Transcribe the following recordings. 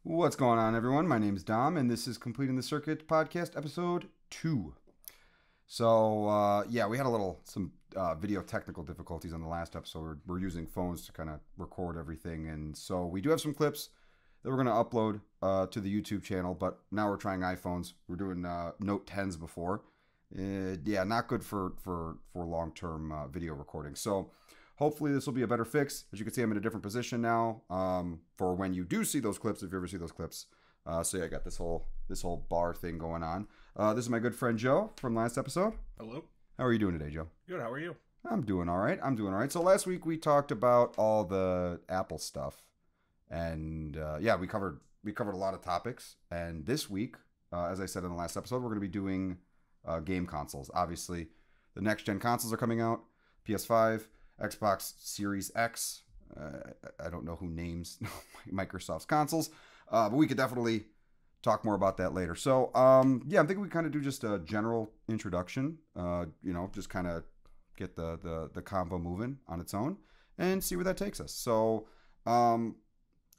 What's going on, everyone? My name is Dom, and this is Completing the Circuit podcast, episode 2. So, we had some video technical difficulties on the last episode. We're using phones to kind of record everything, and so we do have some clips that we're going to upload to the YouTube channel, but now we're trying iPhones. We're doing Note 10s before. Not good for long-term video recording. So hopefully this will be a better fix. As you can see, I'm in a different position now for when you do see those clips, if you ever see those clips. I got this whole bar thing going on. This is my good friend Joe from last episode. Hello. How are you doing today, Joe? Good. How are you? I'm doing all right. So last week we talked about all the Apple stuff, and we covered a lot of topics. And this week, as I said in the last episode, we're going to be doing game consoles. Obviously, the next gen consoles are coming out: PS5, Xbox Series X. I don't know who names Microsoft's consoles, but we could definitely talk more about that later. So, I'm thinking we kind of do just a general introduction. Just kind of get the convo moving on its own and see where that takes us. So, I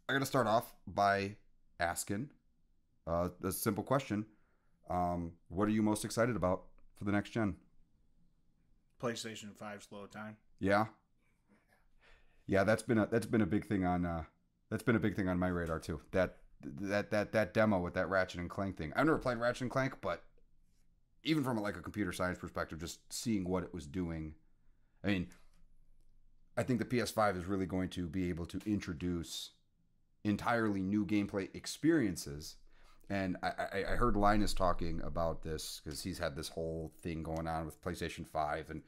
got to start off by asking a simple question. What are you most excited about for the next gen? PlayStation 5 slow time. Yeah, that's been a big thing on my radar too. That demo with that Ratchet and Clank thing. I've never played Ratchet and Clank, but even from a computer science perspective, just seeing what it was doing, I mean, I think the PS5 is really going to be able to introduce entirely new gameplay experiences. And I heard Linus talking about this because he's had this whole thing going on with PlayStation 5, and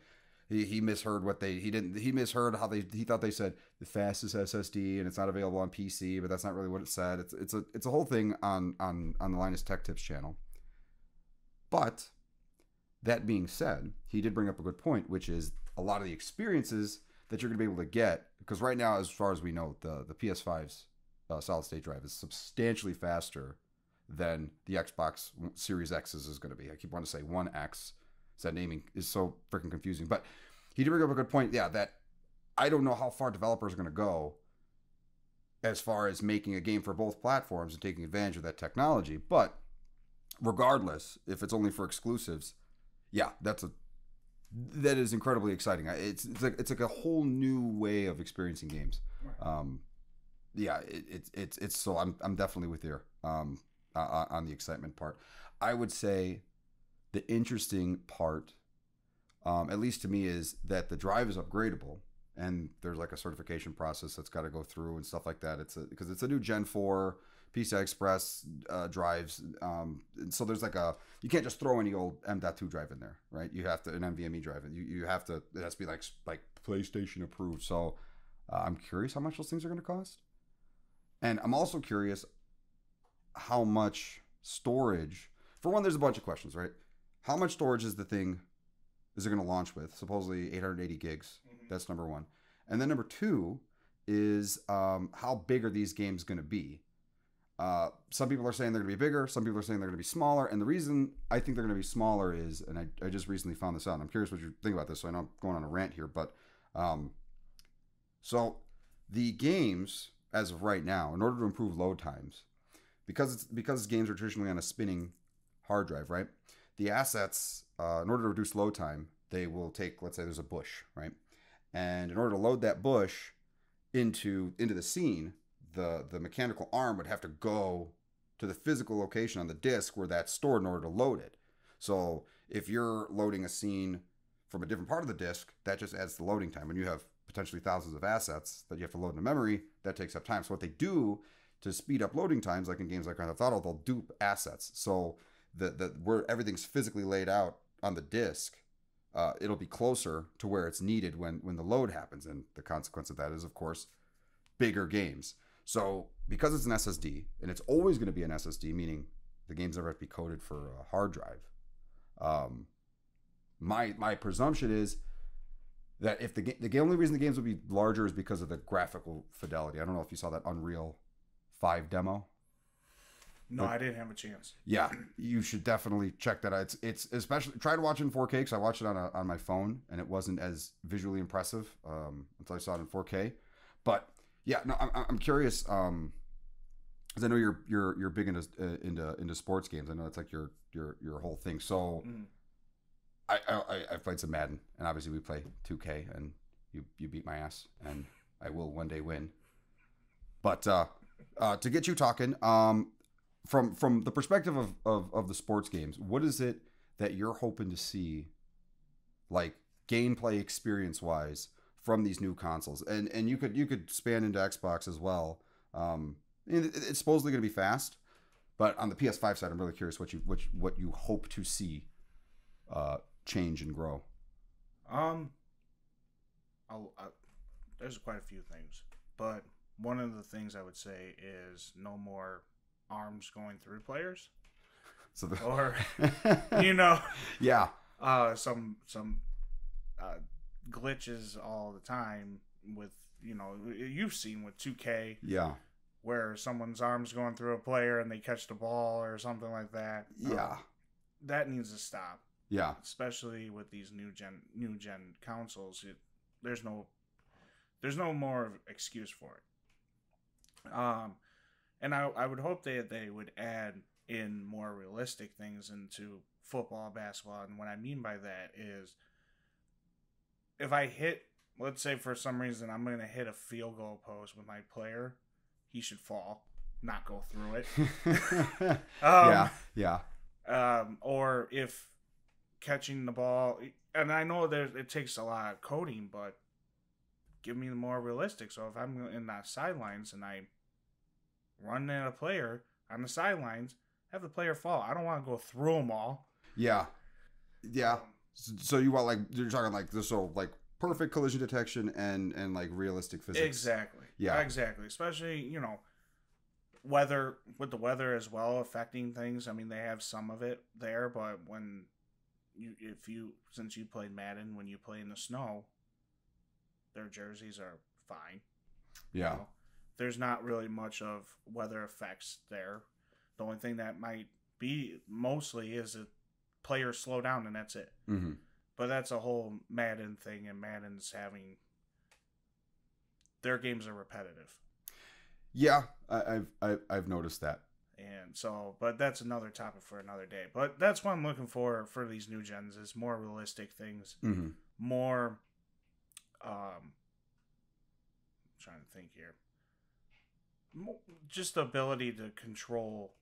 he misheard he thought they said the fastest SSD and it's not available on PC, but that's not really what it said. It's a whole thing on the Linus Tech Tips channel. But that being said, he did bring up a good point, which is a lot of the experiences that you're going to be able to get, because right now, as far as we know, the PS5's solid state drive is substantially faster than the Xbox Series X's is going to be. I keep wanting to say 1X. That naming is so freaking confusing. But he did bring up a good point. Yeah, that I don't know how far developers are going to go as far as making a game for both platforms and taking advantage of that technology. But regardless, if it's only for exclusives, that is incredibly exciting. It's like a whole new way of experiencing games. It's so I'm definitely with you on the excitement part. I would say the interesting part, at least to me, is that the drive is upgradable, and there's a certification process that's got to go through and stuff like that. Because it's a new Gen 4 PCI Express drives, and so there's you can't just throw any old M.2 drive in there, right? You have to an NVMe drive, and it has to be like PlayStation approved. So I'm curious how much those things are going to cost, and I'm also curious how much storage. For one, there's a bunch of questions, right? How much storage is it going to launch with? Supposedly 880 gigs. Mm-hmm. That's number one. And then number two is how big are these games going to be? Some people are saying they're going to be bigger. Some people are saying they're going to be smaller. And the reason I think they're going to be smaller is, and I just recently found this out, and I'm curious what you think about this, so I know I'm going on a rant here, but so the games, as of right now, in order to improve load times, because games are traditionally on a spinning hard drive, right? The assets, in order to reduce load time, they will take, let's say there's a bush, right? And in order to load that bush into the scene, the mechanical arm would have to go to the physical location on the disk where that's stored in order to load it. So if you're loading a scene from a different part of the disk, that just adds to loading time. When you have potentially thousands of assets that you have to load into memory, that takes up time. So what they do to speed up loading times, like in games like Grand Theft Auto, they'll dupe assets. So where everything's physically laid out on the disk, it'll be closer to where it's needed when the load happens. And the consequence of that is, of course, bigger games. So because it's an SSD, and it's always going to be an SSD, meaning the games never have to be coded for a hard drive. My presumption is that if the only reason the games will be larger is because of the graphical fidelity. I don't know if you saw that Unreal 5 demo. No, I didn't have a chance. Yeah, you should definitely check that out. It's especially try to watch it in 4K, because I watched it on my phone and it wasn't as visually impressive until I saw it in 4K. But yeah, no, I'm curious. Because because I know you're big into sports games. I know that's like your whole thing. So I've played some Madden, and obviously we play 2K, and you beat my ass, and I will one day win. But to get you talking, from the perspective of the sports games, what is it that you're hoping to see, like gameplay experience wise, from these new consoles? And you could span into Xbox as well. It's supposedly going to be fast, but on the PS5 side, I'm really curious what you hope to see change and grow. There's quite a few things, but one of the things I would say is no more arms going through players. So or yeah, some glitches all the time with you've seen with 2K, yeah, where someone's arms going through a player and they catch the ball or something like that. Yeah, that needs to stop. Yeah, especially with these new gen consoles, there's no more excuse for it. And I would hope that they would add in more realistic things into football, basketball. And what I mean by that is, if I hit, let's say for some reason I'm going to hit a field goal post with my player, he should fall, not go through it. Yeah. Or if catching the ball, and I know it takes a lot of coding, but give me the more realistic. So if I'm in the sidelines and I run at a player on the sidelines, have the player fall. I don't want to go through them all. Yeah. So you want you're talking like this, so like perfect collision detection and like realistic physics. Exactly. Yeah. Exactly. Especially weather, with the weather as well affecting things. I mean, they have some of it there, but since you played Madden, when you play in the snow, their jerseys are fine. Yeah. There's not really much of weather effects there. The only thing that might be mostly is a player slow down, and that's it. Mm-hmm. But that's a whole Madden thing, and Madden's their games are repetitive. Yeah, I've noticed that. And so, but that's another topic for another day. But that's what I'm looking for these new gens, is more realistic things, more. I'm trying to think here. Just the ability to control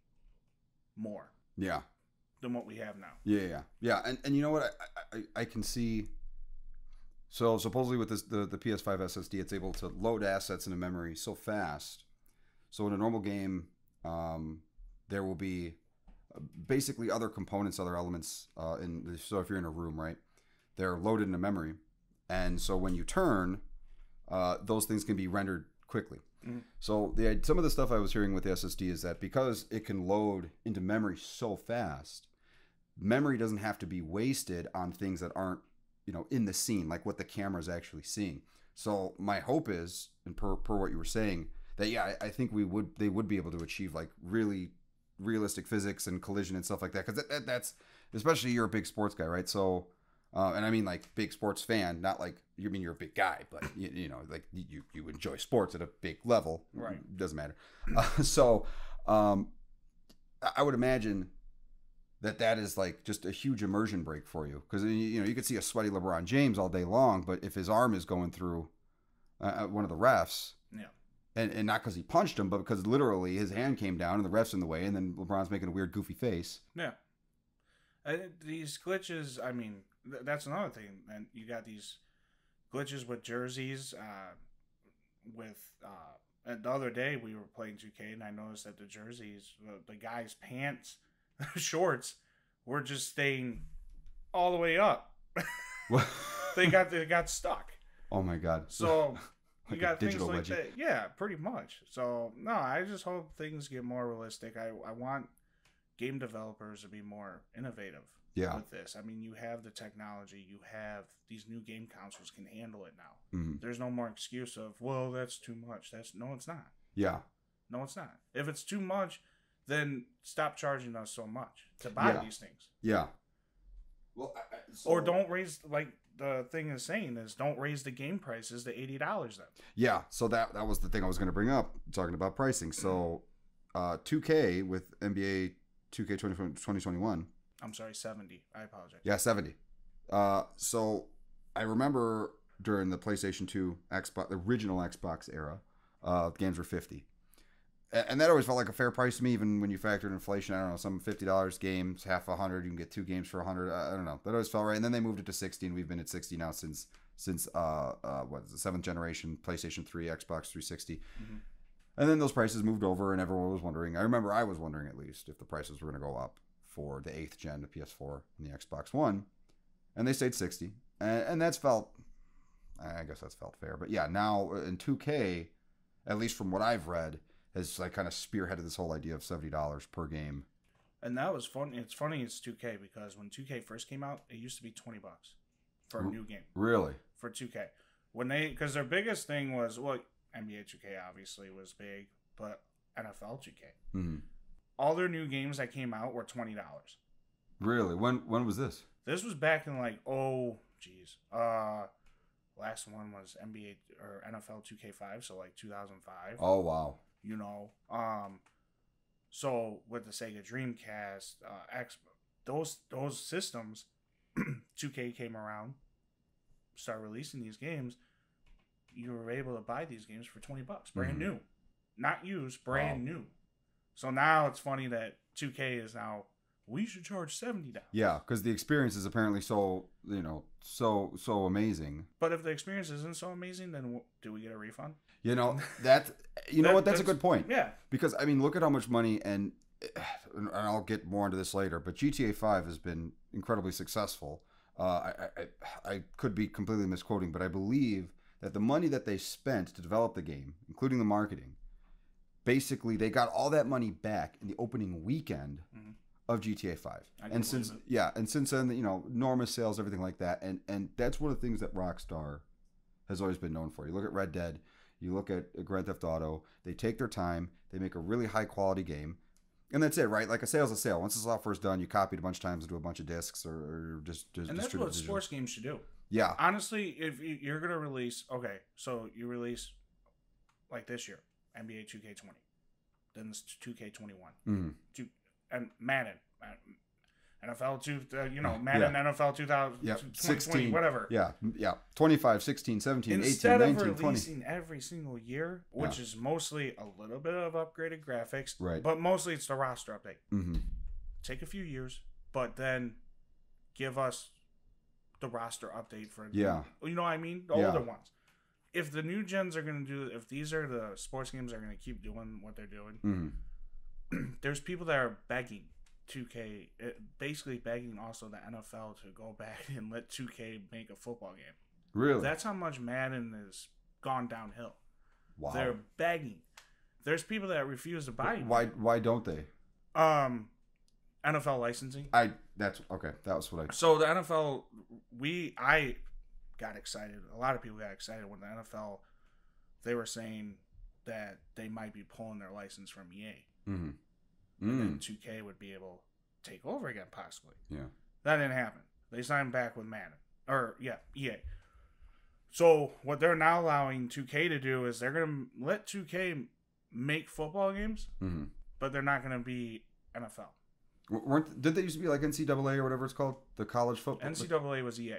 more. Yeah. Than what we have now. Yeah. And you know what? I can see. So supposedly with the PS5 SSD, it's able to load assets into memory so fast. So in a normal game, there will be basically other components, other elements so if you're in a room, right, they're loaded into memory, and so when you turn, those things can be rendered quickly. Mm-hmm. So some of the stuff I was hearing with the SSD is that because it can load into memory so fast, memory doesn't have to be wasted on things that aren't in the scene, like what the camera is actually seeing. So my hope is, and per what you were saying, that I think they would be able to achieve like really realistic physics and collision and stuff like that, because that's, especially, you're a big sports guy, right? So and I mean like big sports fan, not like you're a big guy, but like you enjoy sports at a big level, right? Doesn't matter. So I would imagine that is like just a huge immersion break for you, because you could see a sweaty LeBron James all day long, but if his arm is going through one of the refs, and not because he punched him, but because literally his hand came down and the ref's in the way, and then LeBron's making a weird goofy face. Yeah. These glitches, I mean, that's another thing. And you got these glitches with jerseys. And the other day we were playing 2K, and I noticed that the jerseys, the guys' pants, shorts, were just staying all the way up. They got stuck. Oh my God. So like you got things like wedgie. that. Yeah, pretty much. So no, I just hope things get more realistic. I want game developers to be more innovative with this. I mean, you have the technology, you have these new game consoles can handle it now. Mm-hmm. There's no more excuse of, well, that's too much. No, it's not. Yeah. No, it's not. If it's too much, then stop charging us so much to buy these things. Yeah. Well, or don't raise, like the thing is saying is, don't raise the game prices to $80 then. Yeah. So that was the thing I was going to bring up, talking about pricing. So 2K with NBA 2K 2021. I'm sorry, 70. I apologize. Yeah, 70. So I remember during the PlayStation 2 Xbox, the original Xbox era, games were 50. And that always felt like a fair price to me, even when you factored inflation. I don't know, some $50 games, half $100, you can get 2 games for $100. I don't know. That always felt right. And then they moved it to 60, and we've been at 60 now since what is the 7th generation PlayStation 3, Xbox 360. Mm-hmm. And then those prices moved over, and everyone was wondering. I remember I was wondering, at least, if the prices were going to go up for the 8th gen, the PS4 and the Xbox One. And they stayed 60. And that's felt, I guess that's felt fair. But yeah, now in 2K, at least from what I've read, has like kind of spearheaded this whole idea of $70 per game. And that was fun. It's funny it's 2K because when 2K first came out, it used to be $20 for a new game. Really? For 2K. Because their biggest thing was, well, NBA 2K obviously was big, but NFL 2K. Mm-hmm. All their new games that came out were $20. Really? When was this? This was back in last one was NBA or NFL 2K5, so like 2005. Oh wow. You know, so with the Sega Dreamcast, those systems, 2K came around, started releasing these games. You were able to buy these games for $20, brand new, not used, brand new. So now it's funny that 2K is now, we should charge $70. Yeah, because the experience is apparently so amazing. But if the experience isn't so amazing, then do we get a refund? You know that's a good point. Yeah, because I mean, look at how much money, and I'll get more into this later. But GTA 5 has been incredibly successful. I could be completely misquoting, but I believe that the money that they spent to develop the game, including the marketing, basically they got all that money back in the opening weekend of GTA 5. And since then, enormous sales, everything like that, and that's one of the things that Rockstar has always been known for. You look at Red Dead, you look at Grand Theft Auto, they take their time, they make a really high quality game, and that's it, right? Like a sale's a sale. Once the software's done, you copy it a bunch of times into a bunch of discs or just and that's what sports games should do. Yeah. Honestly, if you're going to release, so you release like this year, NBA 2K20, then it's 2K21, and Madden, NFL 2, Madden, NFL 2016, whatever. Yeah. 25, 16, 17, Instead 18, 19, 20. Instead of releasing every single year, which is mostly a little bit of upgraded graphics, right? But mostly it's the roster update. Mm-hmm. Take a few years, but then give us the roster update for you know what I mean, the older ones. If the new gens are going to do, if these are the sports games are going to keep doing what they're doing, there's people that are begging 2K, basically begging also the NFL to go back and let 2K make a football game. Really? That's how much Madden has gone downhill. Wow. They're begging. There's people that refuse to buy it. Why don't they? NFL licensing. That was what I. So the NFL, I got excited. A lot of people got excited when the NFL, they were saying that they might be pulling their license from EA. Mm-hmm. And then 2K would be able to take over again, possibly. Yeah. That didn't happen. They signed back with EA. So what they're now allowing 2K to do is they're going to let 2K make football games, but they're not going to be NFL. Did they used to be like NCAA or whatever it's called? The college football? NCAA was EA.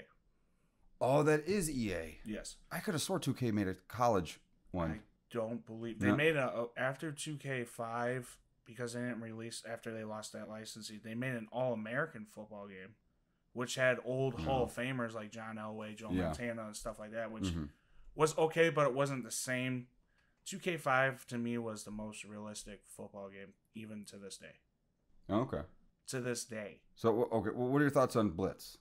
Oh, that is EA. Yes. I could have swore 2K made a college one. I don't believe. They made after 2K5, because they didn't release after they lost that licensing, they made an All-American football game, which had old Hall of Famers like John Elway, Joe Montana, and stuff like that, which was okay, but it wasn't the same. 2K5 to me was the most realistic football game, even to this day. Okay. To this day. So, okay, well, what are your thoughts on Blitz?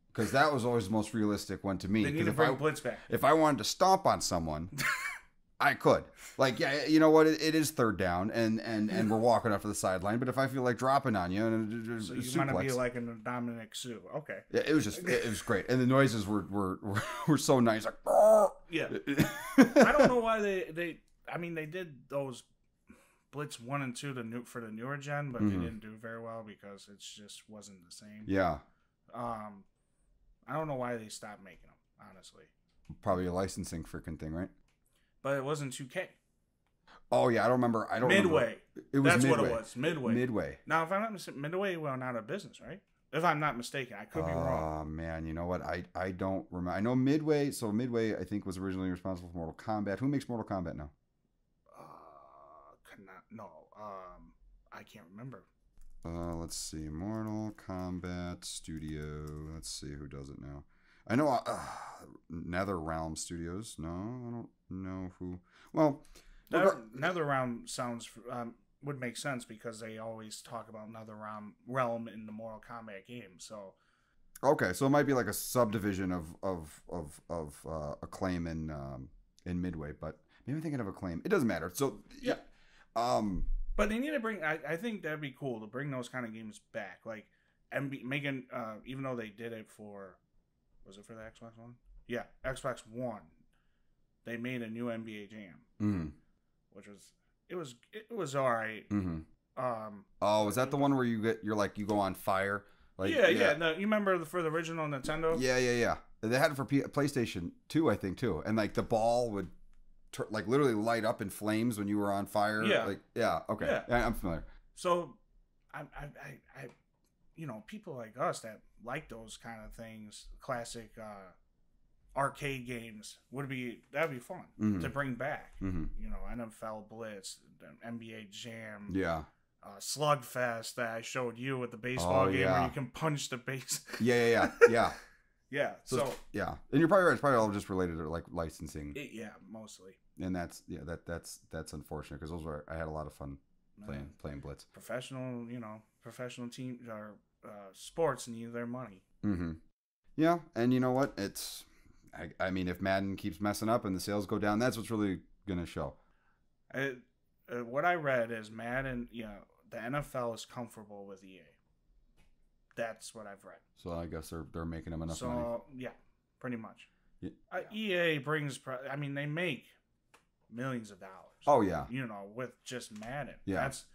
Because that was always the most realistic one to me. They need to bring Blitz back. If I wanted to stomp on someone, I could. Like, yeah, you know what? It is third down, and we're walking up to the sideline. But if I feel like dropping on you, and so you want to be like a Dominic Sue, okay? Yeah, it was great, and the noises were so nice, like. Yeah. I don't know why they did those Blitz 1 and 2 for the newer gen, but they didn't do very well because it just wasn't the same. Yeah. I don't know why they stopped making them, honestly. Probably a licensing freaking thing, right? But it wasn't 2K. Oh yeah, I don't remember. I don't remember. Midway. It was That's Midway. what it was. Midway. Midway. Now, if I'm not mistaken, Midway went out of business, right? If I'm not mistaken, I could be wrong. Oh man, you know what? I don't remember. I know Midway. So Midway, I think, was originally responsible for Mortal Kombat. Who makes Mortal Kombat now? No. I can't remember. Let's see. Mortal Kombat Studio. Let's see who does it now. I know NetherRealm Studios. No, I don't know who. Well, NetherRealm sounds would make sense because they always talk about NetherRealm in the Mortal Kombat game. So okay, so it might be like a subdivision of Acclaim in Midway, but maybe I'm thinking of Acclaim. It doesn't matter. So yeah. But they need to bring. I think that'd be cool to bring those kind of games back, like making. Even though they did it for, was it for the Xbox One? Yeah, Xbox One. They made a new NBA Jam, which was it was all right. Mm-hmm. Oh, is that the one where you go on fire? Like, yeah. No, you remember for the original Nintendo? Yeah. They had it for PlayStation 2, I think, too, and like the ball would. Like literally light up in flames when you were on fire. Okay. Yeah, I'm familiar. So, I people like us that like those kind of things, classic arcade games that'd be fun to bring back. NFL Blitz, NBA Jam. Yeah. Slugfest that I showed you with the baseball game where you can punch the base. Yeah. Yeah. So yeah, and you're probably right. It's probably all just related to like licensing. Mostly. And that's unfortunate because I had a lot of fun playing Blitz. Professional teams or sports need their money. Mm-hmm. Yeah, and you know what? I mean, if Madden keeps messing up and the sales go down, that's what's really gonna show. What I read is Madden. The NFL is comfortable with EA. That's what I've read. So I guess they're making them enough money. So yeah, pretty much. Yeah. EA brings. They make millions of dollars. Oh yeah. With just Madden. Yeah. That's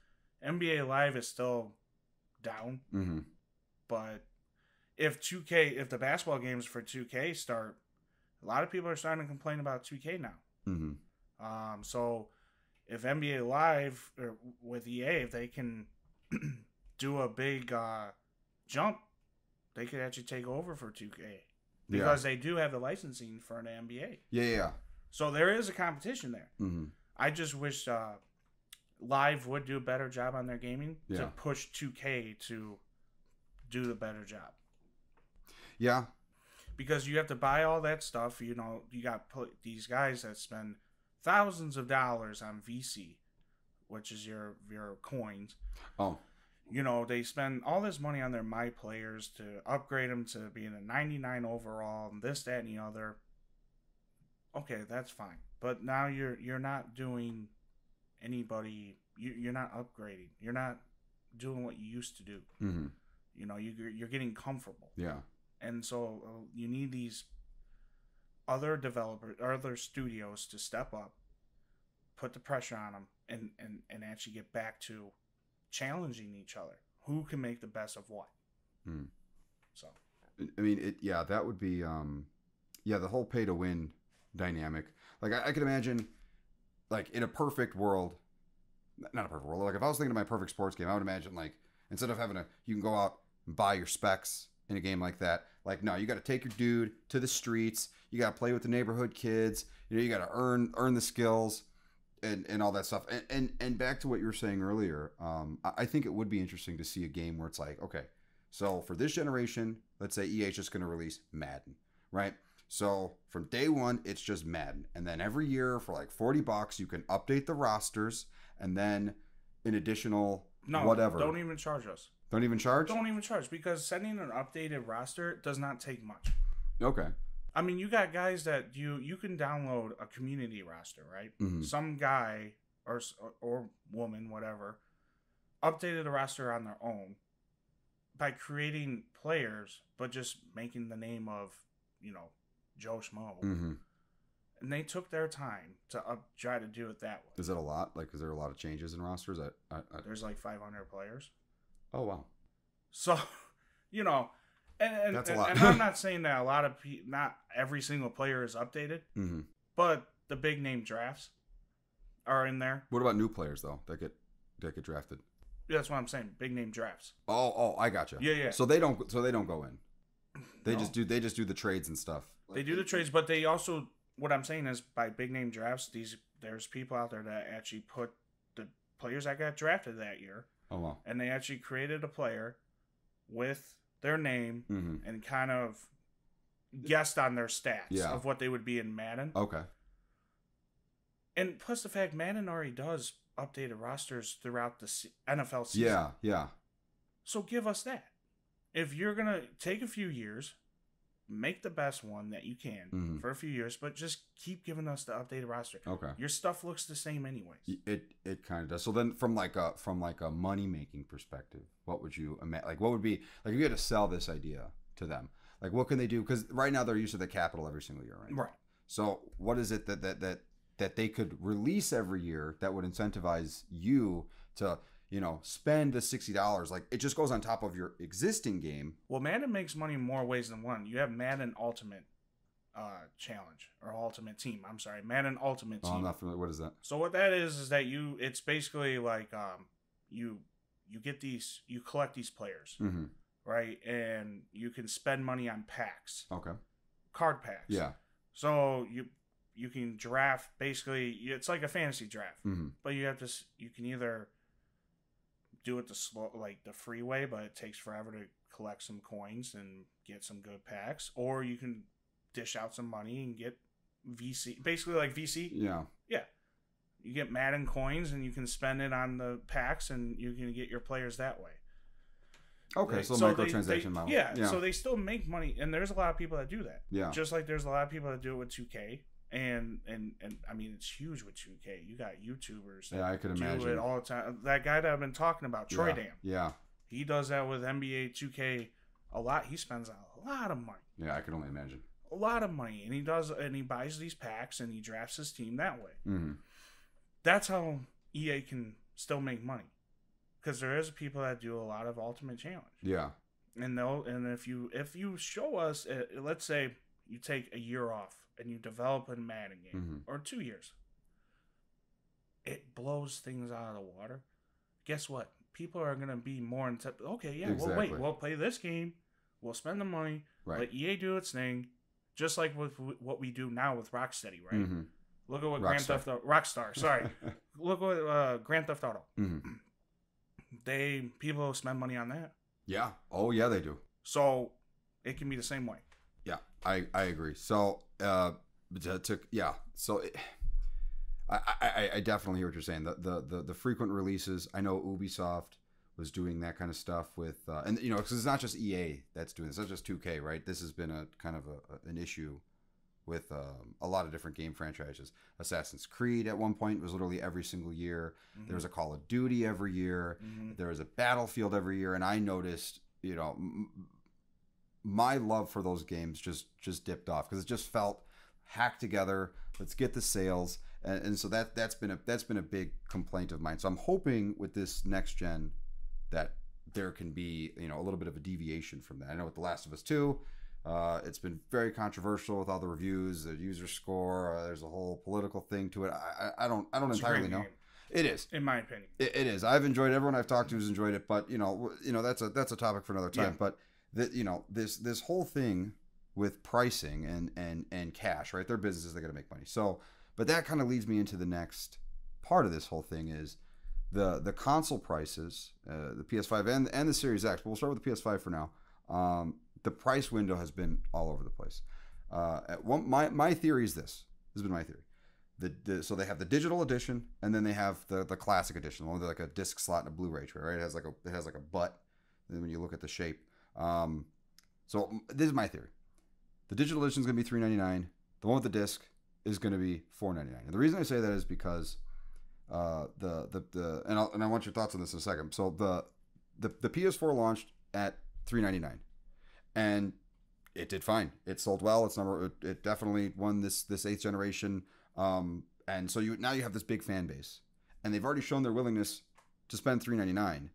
NBA Live is still down. Mm-hmm. But if the basketball games for 2K start, a lot of people are starting to complain about 2K now. Mm-hmm. So if NBA Live with EA, if they can do a big jump, they could actually take over for 2K because they do have the licensing for an NBA. Yeah. So there is a competition there. Mm-hmm. I just wish Live would do a better job on their gaming to push 2K to do the better job. Yeah. Because you have to buy all that stuff. You got these guys that spend thousands of dollars on VC, which is your coins. Oh. They spend all this money on their My Players to upgrade them to being a 99 overall and this, that, and the other. Okay, that's fine. But now you're not doing anybody. You're not upgrading. You're not doing what you used to do. Mm-hmm. You're getting comfortable. Yeah. And so you need these other developers, other studios to step up, put the pressure on them, and actually get back to challenging each other. Who can make the best of what? Mm. So, I mean, that would be, the whole pay to win dynamic. Like I could imagine, like in a perfect world, not a perfect world. Like if I was thinking of my perfect sports game, I would imagine like instead of you can go out and buy your specs in a game like that. Like no, you got to take your dude to the streets. You got to play with the neighborhood kids. You got to earn the skills and all that stuff. And back to what you were saying earlier, I think it would be interesting to see a game where it's like, okay, so for this generation, let's say EA is just going to release Madden, right? So from day one, it's just Madden. And then every year for like $40, you can update the rosters and then an additional whatever. Don't even charge us. Don't even charge? Don't even charge because sending an updated roster does not take much. Okay. I mean, you got guys that you can download a community roster, right? Mm-hmm. Some guy or woman, whatever, updated the roster on their own by creating players, but just making the name of, Joe Schmo. Mm-hmm. And they took their time to try to do it that way. Is it a lot? Like, is there a lot of changes in rosters? There's like 500 players. Oh, wow. So, and that's a lot. And I'm not saying that not every single player is updated, mm-hmm. but the big name drafts, are in there. What about new players though that get drafted? That's what I'm saying. Big name drafts. Oh, I gotcha. Yeah. So they don't go in. They No. just do the trades and stuff. They do the trades, but they also, what I'm saying is, by big name drafts, there's people out there that actually put the players that got drafted that year. Oh wow. And they actually created a player with their name and kind of guessed on their stats of what they would be in Madden. Okay. And plus the fact Madden already does updated rosters throughout the NFL season. Yeah. So give us that. If you're going to take a few years, make the best one that you can for a few years, but just keep giving us the updated roster. Okay. Your stuff looks the same anyways. It kind of does. So then from like a money making perspective, what would you like? What would be like if you had to sell this idea to them? Like what can they do? Because right now they're used to the capital every single year, right? Right. So what is it that they could release every year that would incentivize you to, spend the $60? Like it just goes on top of your existing game. Well, Madden makes money in more ways than one. You have Madden Ultimate Challenge or Ultimate Team. I'm sorry, Madden Ultimate Team. Oh, I'm not familiar. What is that? So what that is that it's basically like you collect these players, right? And you can spend money on packs. Okay. Card packs. Yeah. So you can draft, basically it's like a fantasy draft, but you can either do it the free way, but it takes forever to collect some coins and get some good packs, or you can dish out some money and get VC, basically like VC. Yeah. You get Madden coins and you can spend it on the packs and you can get your players that way. Okay, so microtransaction model. Yeah, so they still make money, and there's a lot of people that do that. Yeah. Just like there's a lot of people that do it with 2K. And I mean, it's huge with 2K. You got YouTubers that I could do imagine it all the time. That guy that I've been talking about, Troy Dam. Yeah. He does that with NBA 2K a lot. He spends a lot of money. Yeah, I can only imagine. A lot of money. And he buys these packs and he drafts his team that way. Mm-hmm. That's how EA can still make money. Because there is people that do a lot of Ultimate Challenge. Yeah. And if you show us, let's say you take a year off and you develop a Madden game, or 2 years, it blows things out of the water. Guess what? People are going to be more into, okay, yeah, exactly. we'll play this game, we'll spend the money, let EA do its thing, just like with what we do now with Rocksteady, right? Look at what Grand Theft Auto, Rockstar, sorry. Look what Grand Theft Auto. People spend money on that. Yeah. Oh, yeah, they do. So it can be the same way. Yeah, I agree. So, I definitely hear what you're saying. The frequent releases. I know Ubisoft was doing that kind of stuff with, because it's not just EA that's doing this. It's not just 2K, right? This has been a kind of an issue with a lot of different game franchises. Assassin's Creed at one point was literally every single year. There was a Call of Duty every year. There was a Battlefield every year, and I noticed, my love for those games just dipped off because it just felt hacked together. Let's get the sales, and so that's been a big complaint of mine. So I'm hoping with this next gen that there can be a little bit of a deviation from that. I know with The Last of Us 2, it's been very controversial with all the reviews, the user score. There's a whole political thing to it. I don't entirely know. It is, in my opinion. It is. I've enjoyed. Everyone I've talked to has enjoyed it, but that's a topic for another time. Yeah. But this whole thing with pricing and cash, right? They're businesses, they got to make money. So, but that kind of leads me into the next part of this whole thing is the console prices, the PS5 and the Series X. But we'll start with the PS5 for now. The price window has been all over the place. My theory is this. This has been my theory. So they have the digital edition, and then they have the classic edition, one with like a disc slot and a Blu-ray tray, right? It has like a butt. And when you look at the shape. So this is my theory. The digital edition is going to be $399. The one with the disc is going to be $499. And the reason I say that is because and I want your thoughts on this in a second. So the PS4 launched at $399, and it did fine. It sold well. It definitely won this 8th generation. And so now you have this big fan base, and they've already shown their willingness to spend $399.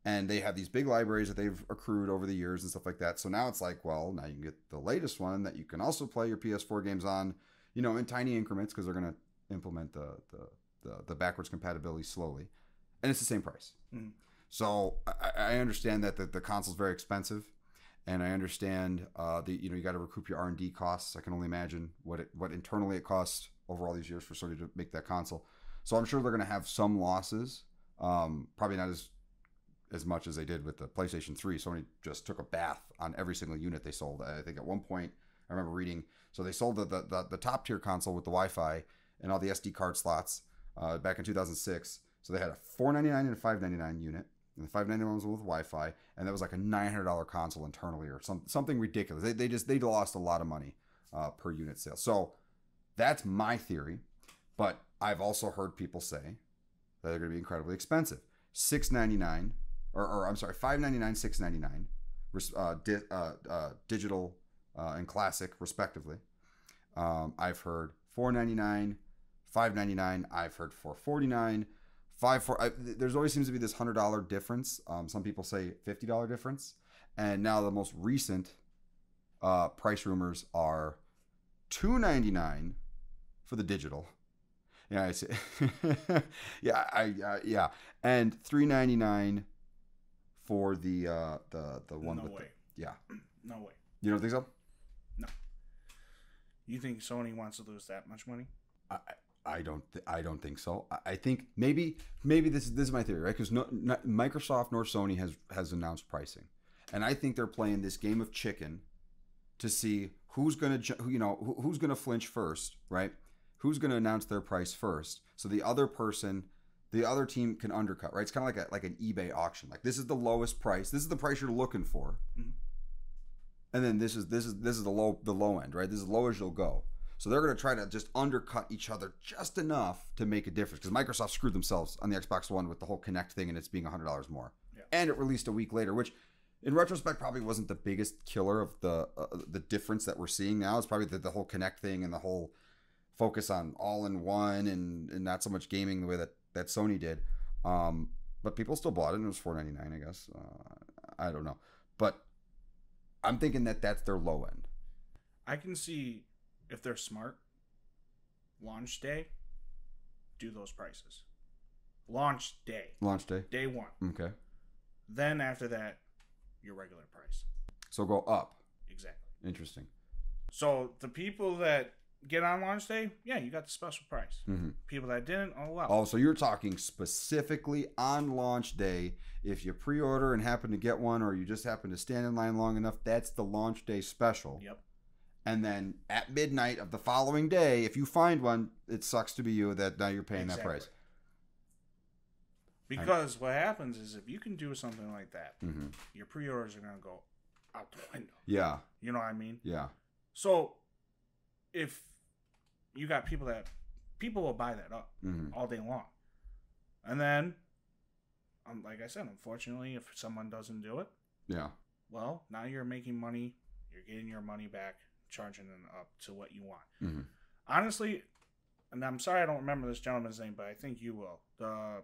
And they have these big libraries that they've accrued over the years and stuff like that. So now it's like, well, now you can get the latest one that you can also play your PS4 games on, in tiny increments because they're going to implement the the backwards compatibility slowly, and it's the same price. Mm. So I understand that the console's very expensive, and I understand you got to recoup your R&D costs. I can only imagine what internally it costs over all these years for Sony to make that console. So I'm sure they're going to have some losses. Probably not as much as they did with the PlayStation 3. Sony just took a bath on every single unit they sold. I think at one point I remember reading, so they sold the top tier console with the Wi-Fi and all the SD card slots back in 2006. So they had a $499 and a $599 unit. And the $599 was with Wi-Fi, and that was like a $900 console internally or something ridiculous. They lost a lot of money per unit sale. So that's my theory, but I've also heard people say that they're going to be incredibly expensive. $699, or I'm sorry, $599, $699, digital and classic respectively. I've heard $499, $599. I've heard $449. There's always seems to be this $100 difference. Some people say $50 difference, and now the most recent price rumors are $299 for the digital. Yeah, I see. yeah, and $399 for the one. No with way. Yeah. No way. You don't think so? No. You think Sony wants to lose that much money? I don't think so. I think maybe this is my theory, right? Because Microsoft nor Sony has announced pricing, and I think they're playing this game of chicken to see who's gonna flinch first, right? Who's gonna announce their price first, so the other team can undercut, right? It's kind of like an eBay auction. Like, this is the lowest price. This is the price you're looking for, mm-hmm. And then this is the low end, right? This is as low as you'll go. So they're going to try to just undercut each other just enough to make a difference, because Microsoft screwed themselves on the Xbox One with the whole Kinect thing and it's being $100 more. Yeah. And it released a week later, which in retrospect probably wasn't the biggest killer of the difference that we're seeing now. It's probably the whole Kinect thing and the whole focus on all-in-one and not so much gaming the way that Sony did. But people still bought it, and it was $499, I guess. I don't know. But I'm thinking that that's their low end. I can see, if they're smart, launch day, do those prices. Launch day. Day one. Okay. Then after that, your regular price. So go up. Exactly. Interesting. So the people that get on launch day, yeah, you got the special price. Mm-hmm. People that didn't, oh well. Oh, so you're talking specifically on launch day. If you pre-order and happen to get one, or you just happen to stand in line long enough, that's the launch day special. Yep. And then at midnight of the following day, if you find one, it sucks to be you that now you're paying that price. Because what happens is, if you can do something like that, mm-hmm. your pre-orders are going to go out the window. Yeah. You know what I mean? Yeah. So if you got people will buy that up mm-hmm. all day long. And then, like I said, unfortunately, if someone doesn't do it, yeah, well, now you're making money. You're getting your money back, charging them up to what you want. Mm-hmm. Honestly, and I'm sorry I don't remember this gentleman's name, but I think you will. The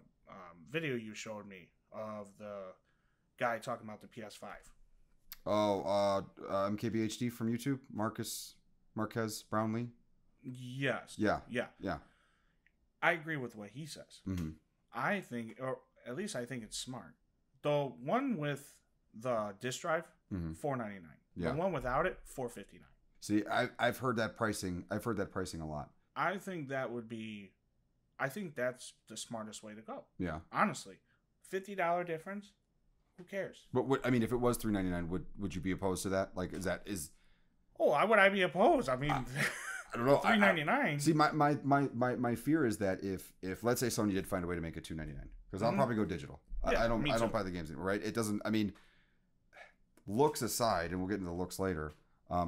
video you showed me of the guy talking about the PS5. Oh, MKBHD from YouTube, Marquez Brownlee. Yes. Yeah. Yeah. I agree with what he says. Mm-hmm. I think, or at least I think it's smart. The one with the disc drive, mm-hmm. $499. Yeah. The one without it, $459. See, I've heard that pricing. I've heard that pricing a lot. I think that's the smartest way to go. Yeah. Honestly, $50 difference. Who cares? But if it was $399, would you be opposed to that? Like, Oh, why would I be opposed? I mean, I don't know. $399. See, my fear is that if let's say Sony did find a way to make it $299, because I'll mm-hmm. probably go digital. Yeah, I don't buy the games anymore, right? It doesn't. I mean, looks aside, and we'll get into the looks later.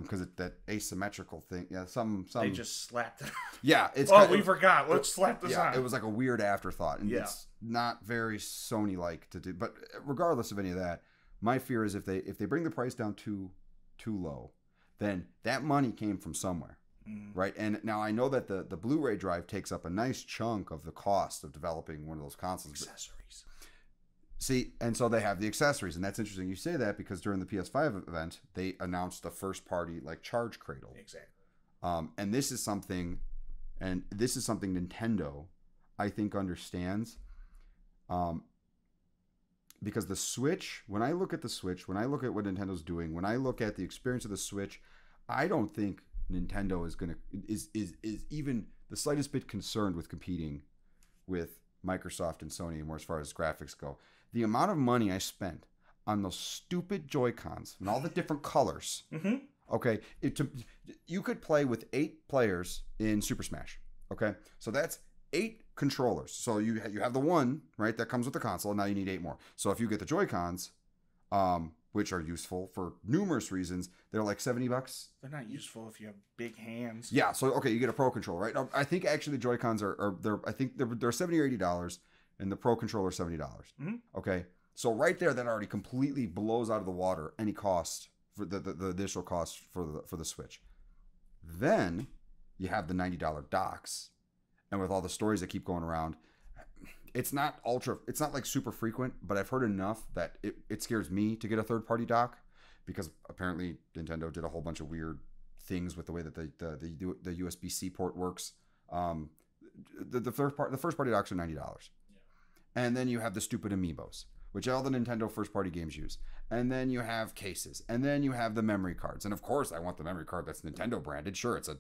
Because that asymmetrical thing, yeah, some they just slapped it. Yeah, it's. We forgot. Let's slap this on. It was like a weird afterthought, and yeah. It's not very Sony-like to do. But regardless of any of that, my fear is if they bring the price down too low, then that money came from somewhere, right? And now I know that the Blu-ray drive takes up a nice chunk of the cost of developing one of those consoles. Accessories. See, and so they have the accessories, and that's interesting you say that, because during the PS5 event, they announced a first-party charge cradle. Exactly. And this is something Nintendo I think understands. Because the Switch, when I look at the Switch, when I look at what Nintendo's doing, when I look at the experience of the Switch, I don't think Nintendo is even the slightest bit concerned with competing with Microsoft and Sony anymore as far as graphics go. The amount of money I spent on those stupid Joy-Cons and all the different colors. Mm-hmm. Okay, you could play with 8 players in Super Smash. Okay, so that's 8 controllers. So you have the one, right, that comes with the console. Now you need 8 more. So if you get the Joy-Cons, which are useful for numerous reasons, they're like $70. They're not useful if you have big hands. Yeah, so okay, you get a Pro controller, right? I think actually the Joy-Cons are I think they're $70 or $80, and the Pro controller is $70. Mm-hmm. Okay, so right there, that already completely blows out of the water any cost for the additional cost for the Switch. Then you have the $90 docks, and with all the stories that keep going around, it's not like super frequent, but I've heard enough that it scares me to get a third-party dock, because apparently Nintendo did a whole bunch of weird things with the way that the USB-C port works. The first-party docks are $90, and then you have the stupid amiibos, which all the Nintendo first-party games use, and then you have cases, and then you have the memory cards, and of course I want the memory card that's Nintendo branded. Sure, it's an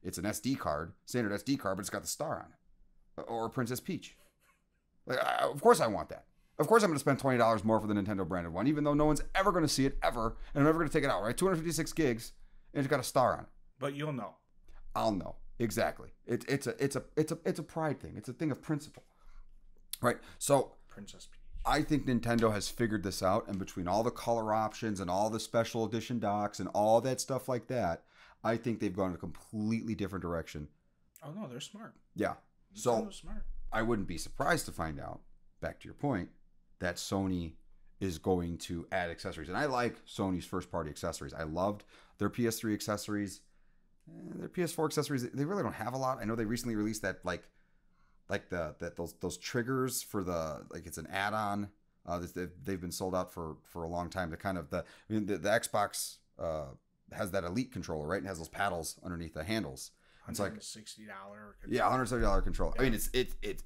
SD card, standard SD card, but it's got the star on it, or Princess Peach. Like, of course I want that. Of course I'm going to spend $20 more for the Nintendo branded one, even though no one's ever going to see it ever, and I'm never going to take it out. Right? 256 gigs, and it's got a star on it. But you'll know. I'll know exactly. It's a pride thing. It's a thing of principle, right? So Princess Peach. I think Nintendo has figured this out, and between all the color options and all the special edition docks and all that stuff like that, I think they've gone in a completely different direction. Oh no, they're smart. Yeah. Nintendo's smart. I wouldn't be surprised to find out, back to your point, that Sony is going to add accessories. And I like Sony's first-party accessories. I loved their PS3 accessories. Their PS4 accessories, they really don't have a lot. I know they recently released that those triggers for it's an add-on. They've been sold out for a long time. The kind of the Xbox has that Elite controller, right? It has those paddles underneath the handles. It's like $160. Yeah, $170 controller. Yeah. I mean,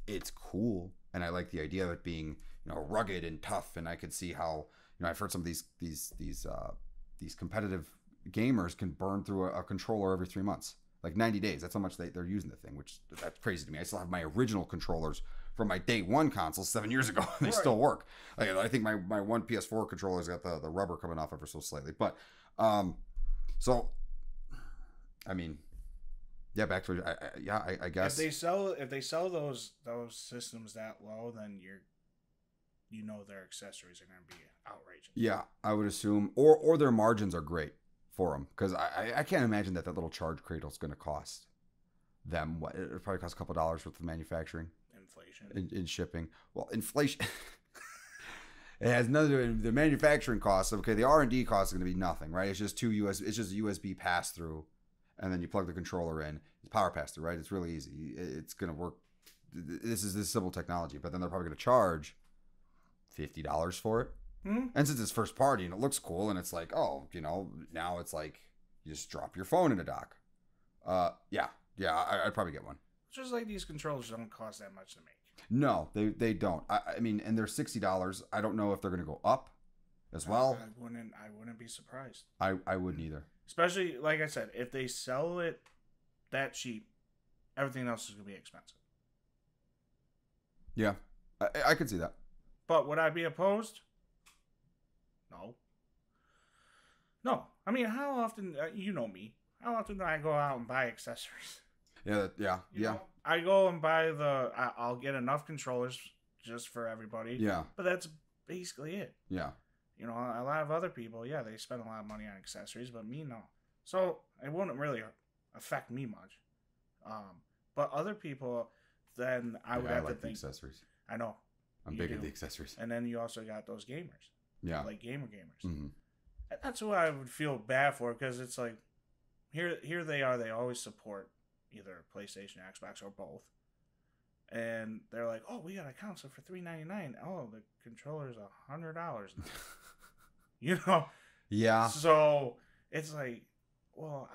it's cool, and I like the idea of it being rugged and tough. And I could see how I've heard some of these competitive gamers can burn through a controller every 3 months, like 90 days. That's how much they're using the thing, which that's crazy to me. I still have my original controllers from my day one console 7 years ago, and they still work. Like, I think my one PS4 controller's got the rubber coming off ever so slightly, but so I mean. Yeah, back to it. I guess if they sell those systems that low, then their accessories are going to be outrageous. Yeah, I would assume, or their margins are great for them, because I can't imagine that little charge cradle is going to cost them what it probably costs a couple dollars worth of manufacturing, inflation, in shipping. Well, inflation. It has nothing to do with the manufacturing costs. Okay, the R&D cost is going to be nothing, right? It's just It's just a USB pass through. And then you plug the controller in. It's power pass through, right? It's really easy. It's going to work. This is simple technology, but then they're probably going to charge $50 for it. Mm-hmm. And since it's first party and it looks cool, and it's like, now it's like you just drop your phone in a dock. Yeah, I'd probably get one. Just like these controllers don't cost that much to make. No, they don't. I mean, and they're $60. I don't know if they're going to go up as well. I wouldn't be surprised. I wouldn't either. Especially, like I said, if they sell it that cheap, everything else is going to be expensive. Yeah, I could see that. But would I be opposed? No. No. I mean, how often, you know me, how often do I go out and buy accessories? Yeah. You know, I go and buy I'll get enough controllers just for everybody. Yeah. But that's basically it. Yeah. A lot of other people, they spend a lot of money on accessories, but me, no. So it wouldn't really affect me much. But other people, then I would have to think. The accessories. I know. I'm big at the accessories. And then you also got those gamers. Yeah. Like gamers. Mm-hmm. And that's who I would feel bad for, because it's like, here they are. They always support either PlayStation, Xbox, or both. And they're like, oh, we got a console for $399. Oh, the controller's $100 now. Yeah. So it's like, well,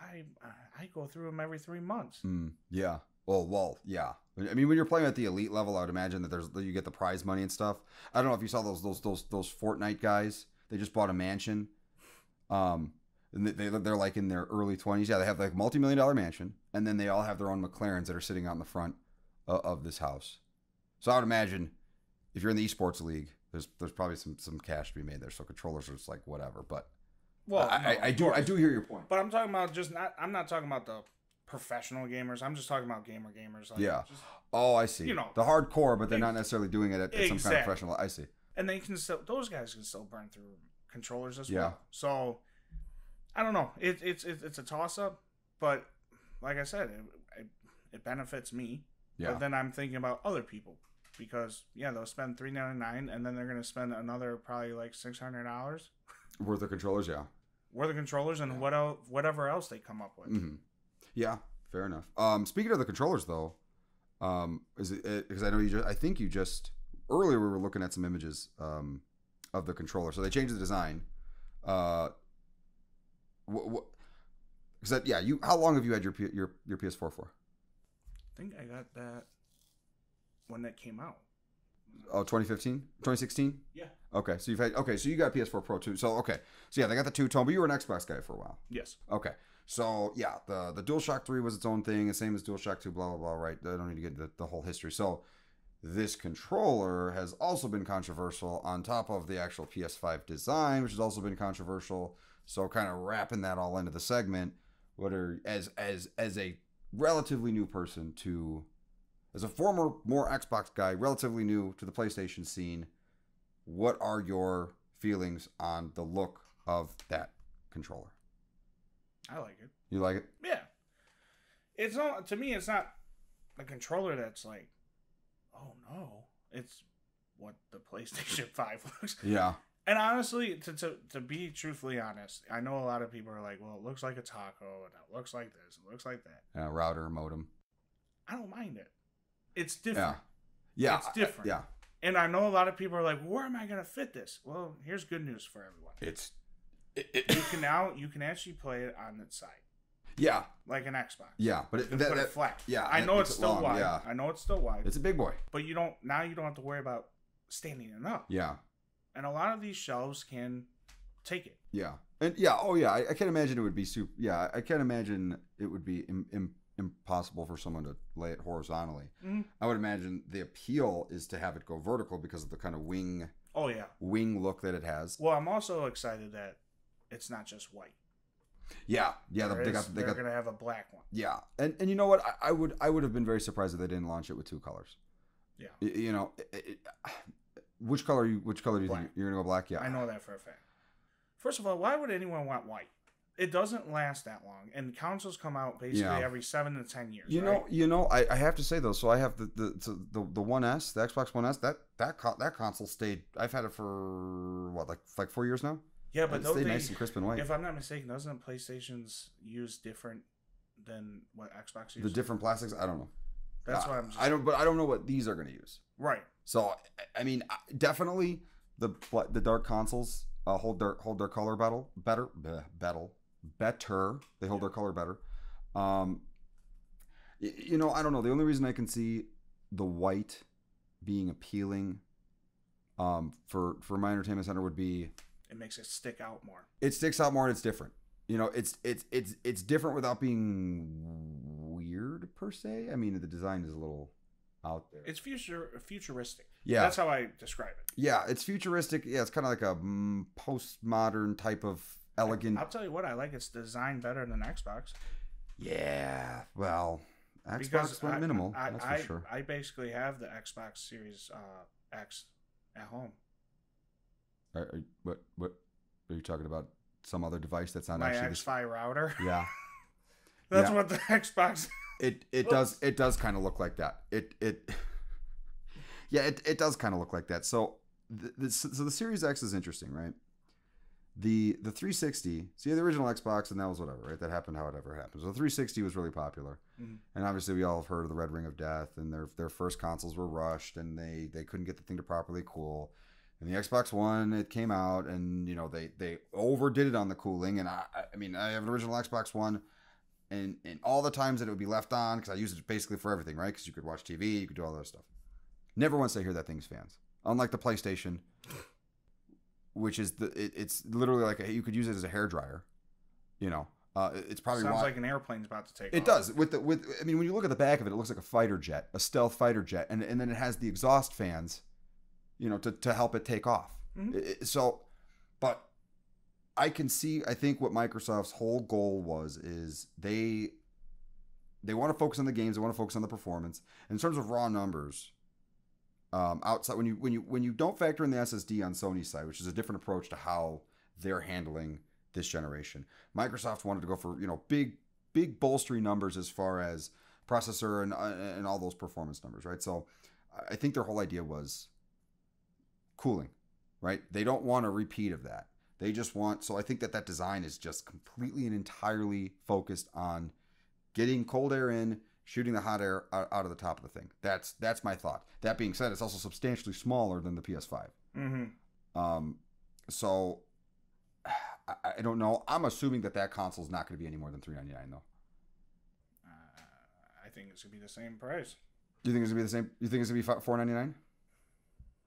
I go through them every 3 months. Yeah. Oh well, yeah. I mean, when you're playing at the elite level, I would imagine that you get the prize money and stuff. I don't know if you saw those Fortnite guys. They just bought a mansion. And they're like in their early 20s. Yeah, they have like multi-million-dollar mansion, and then they all have their own McLarens that are sitting out in the front of this house. So I would imagine if you're in the esports league, there's probably some cash to be made there. So controllers are just like whatever. But well, I do hear your point. But I'm talking about I'm not talking about the professional gamers. I'm just talking about gamers. Like, yeah. Just, oh, I see. You know, the hardcore, but they're not necessarily doing it at some kind of professional. I see. And those guys can still burn through controllers as yeah. well. So I don't know. It's a toss up, but like I said, it benefits me. Yeah. But then I'm thinking about other people because they'll spend $399 and then they're gonna spend another probably like $600 worth of controllers. Yeah. Worth of controllers and whatever else they come up with. Mm-hmm. Yeah, fair enough. Speaking of the controllers, though, is it because I know I think you just earlier we were looking at some images of the controller. So they changed the design. Because how long have you had your PS4 for? I think I got that when that came out. Oh, 2015? 2016? Yeah. Okay, so you got PS4 Pro too. So yeah, they got the two-tone, but you were an Xbox guy for a while. Yes. Okay. So yeah, the DualShock 3 was its own thing, the same as DualShock 2, blah blah blah, right? I don't need to get into the whole history. So this controller has also been controversial on top of the actual PS5 design, which has also been controversial. So kind of wrapping that all into the segment, as a relatively new person as a former more Xbox guy, relatively new to the PlayStation scene, what are your feelings on the look of that controller? I like it. You like it? Yeah. It's not, to me, it's not a controller that's like, oh no, it's what the PlayStation 5 looks. Yeah. And honestly, to be truthfully honest, I know a lot of people are like, well, it looks like a taco, and it looks like this, it looks like that. Yeah, router, modem. I don't mind it. It's different. Yeah. It's different. Yeah. And I know a lot of people are like, where am I going to fit this? Well, here's good news for everyone. You can actually play it on its side. Yeah. Like an Xbox. Yeah, but you can put it flat. Yeah. I know it's still wide. Yeah. I know it's still wide. It's a big boy. But you don't have to worry about standing it up. Yeah. And a lot of these shelves can take it. Yeah. And I can't imagine it would be super. Yeah, I can't imagine it would be impossible for someone to lay it horizontally. Mm-hmm. I would imagine the appeal is to have it go vertical because of the kind of wing. Oh yeah. Wing look that it has. Well, I'm also excited that it's not just white. Yeah. They're gonna have a black one. Yeah, and you know what? I would have been very surprised if they didn't launch it with two colors. Yeah. You know, which color do you think you're gonna go black? Yeah. I know that for a fact. First of all, why would anyone want white? It doesn't last that long, and consoles come out basically every 7 to 10 years. I have to say though. So I have the One S, the Xbox One S. That console stayed. I've had it for what, like 4 years now. Yeah, but it stayed nice and crisp and white. If I'm not mistaken, doesn't PlayStation's use different than what Xbox uses? The different plastics, I don't know. That's what I'm. I don't know what these are going to use. Right. So I mean, definitely the dark consoles hold their color better. They hold their color better. I don't know. The only reason I can see the white being appealing for my entertainment center would be it makes it stick out more. It sticks out more and it's different. You know, it's different without being weird per se. I mean, the design is a little out there. It's futuristic. Yeah, that's how I describe it. Yeah, it's futuristic. Yeah, it's kind of like a postmodern type of elegant. I'll tell you what, I like its design better than Xbox. Yeah, well, Xbox went minimal. That's for sure. I basically have the Xbox Series X at home. What are you talking about? Some other device that's not my actually X-Fi router. Yeah, that's what the Xbox. It does kind of look like that. It does kind of look like that. So the Series X is interesting, right? The 360, see the original Xbox, and that was whatever, right? That happened however it happened. So the 360 was really popular, and obviously we all have heard of the Red Ring of Death, and their first consoles were rushed, and they couldn't get the thing to properly cool. And the Xbox One, it came out, and they overdid it on the cooling. And I mean, I have an original Xbox One, and all the times that it would be left on, because I use it basically for everything, right? Because you could watch TV, you could do all that other stuff. Never once I hear that thing's fans. Unlike the PlayStation, which is it's literally like you could use it as a hairdryer. You know, it's probably sounds like an airplane's about to take off. It does. I mean, when you look at the back of it, it looks like a fighter jet, a stealth fighter jet, and then it has the exhaust fans, you know, to help it take off. Mm-hmm. But I can see. I think what Microsoft's whole goal is they want to focus on the games, they want to focus on the performance. In terms of raw numbers, outside when you don't factor in the SSD on Sony's side, which is a different approach to how they're handling this generation. Microsoft wanted to go for, you know, big bolstering numbers as far as processor and all those performance numbers, right? So I think their whole idea was cooling, right? They don't want a repeat of that. They just want, so I think that design is just completely and entirely focused on getting cold air in, shooting the hot air out of the top of the thing. That's my thought. That being said, it's also substantially smaller than the PS5. Mm-hmm. So I don't know. I'm assuming that console is not going to be any more than $399 though. I think it's going to be the same price. Do you think it's going to be the same? You think it's going to be $499?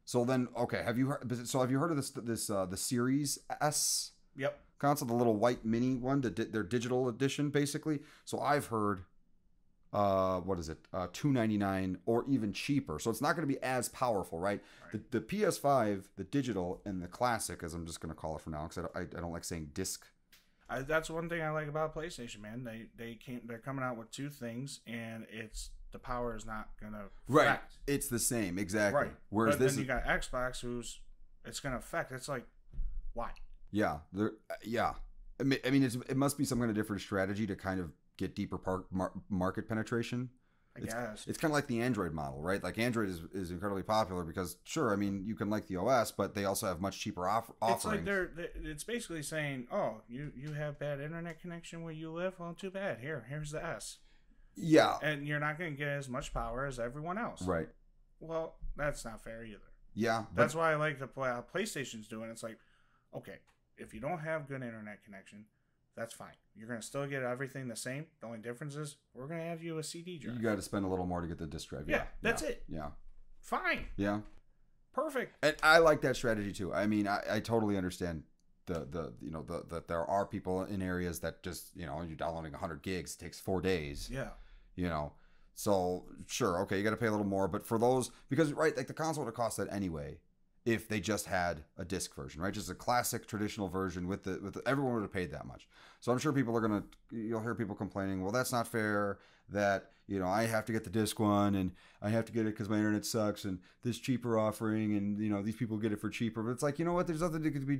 So then, okay. Have you heard of this the Series S? Yep. Console, the little white mini one, their digital edition, basically. So I've heard, what is it, $299 or even cheaper. So it's not going to be as powerful, right? The PS5, the digital, and the classic, as I'm just going to call it for now, because I don't like saying disc. That's one thing I like about PlayStation, man. They're coming out with two things, and the power is not going to affect. It's the same, exactly. Right. Whereas but then you got Xbox, it's going to affect. It's like, why? Yeah, yeah. I mean, it must be some kind of different strategy to kind of get deeper market penetration. I guess it's kind of like the Android model, right? Like Android is incredibly popular because, sure, I mean, you can like the OS, but they also have much cheaper offerings. It's like it's basically saying, oh, you have bad internet connection where you live. Well, too bad. Here's the S. Yeah, and you're not going to get as much power as everyone else. Right. Well, that's not fair either. Yeah, that's why I like the PlayStation's doing. It's like, okay, if you don't have good internet connection, that's fine. You're going to still get everything the same. The only difference is we're going to have you a CD drive. You got to spend a little more to get the disc drive. Yeah, that's it. Yeah. Fine. Yeah. Perfect. And I like that strategy too. I mean, I totally understand that there are people in areas that just, you know, you're downloading 100 gigs, it takes 4 days. Yeah. You know, so sure, okay, you got to pay a little more, but for those, because like the console would have cost that anyway if they just had a disc version, right? Just a classic traditional version with everyone would have paid that much. So I'm sure you'll hear people complaining, well, that's not fair that, you know, I have to get the disc one and I have to get it because my internet sucks and this cheaper offering and, you know, these people get it for cheaper. But it's like, you know what? There's nothing that can be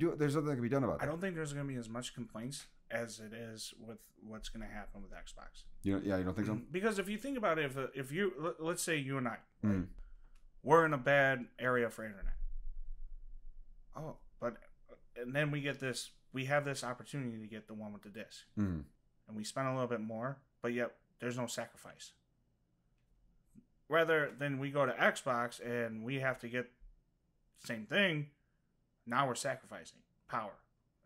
done about that. I don't think there's going to be as much complaints as it is with what's going to happen with Xbox. You don't think so? Because if you think about it, if you, let's say you and I, right, we're in a bad area for internet. Oh, and then we have this opportunity to get the one with the disc. And we spend a little bit more, but yet there's no sacrifice. Rather than we go to Xbox and we have to get the same thing, now we're sacrificing power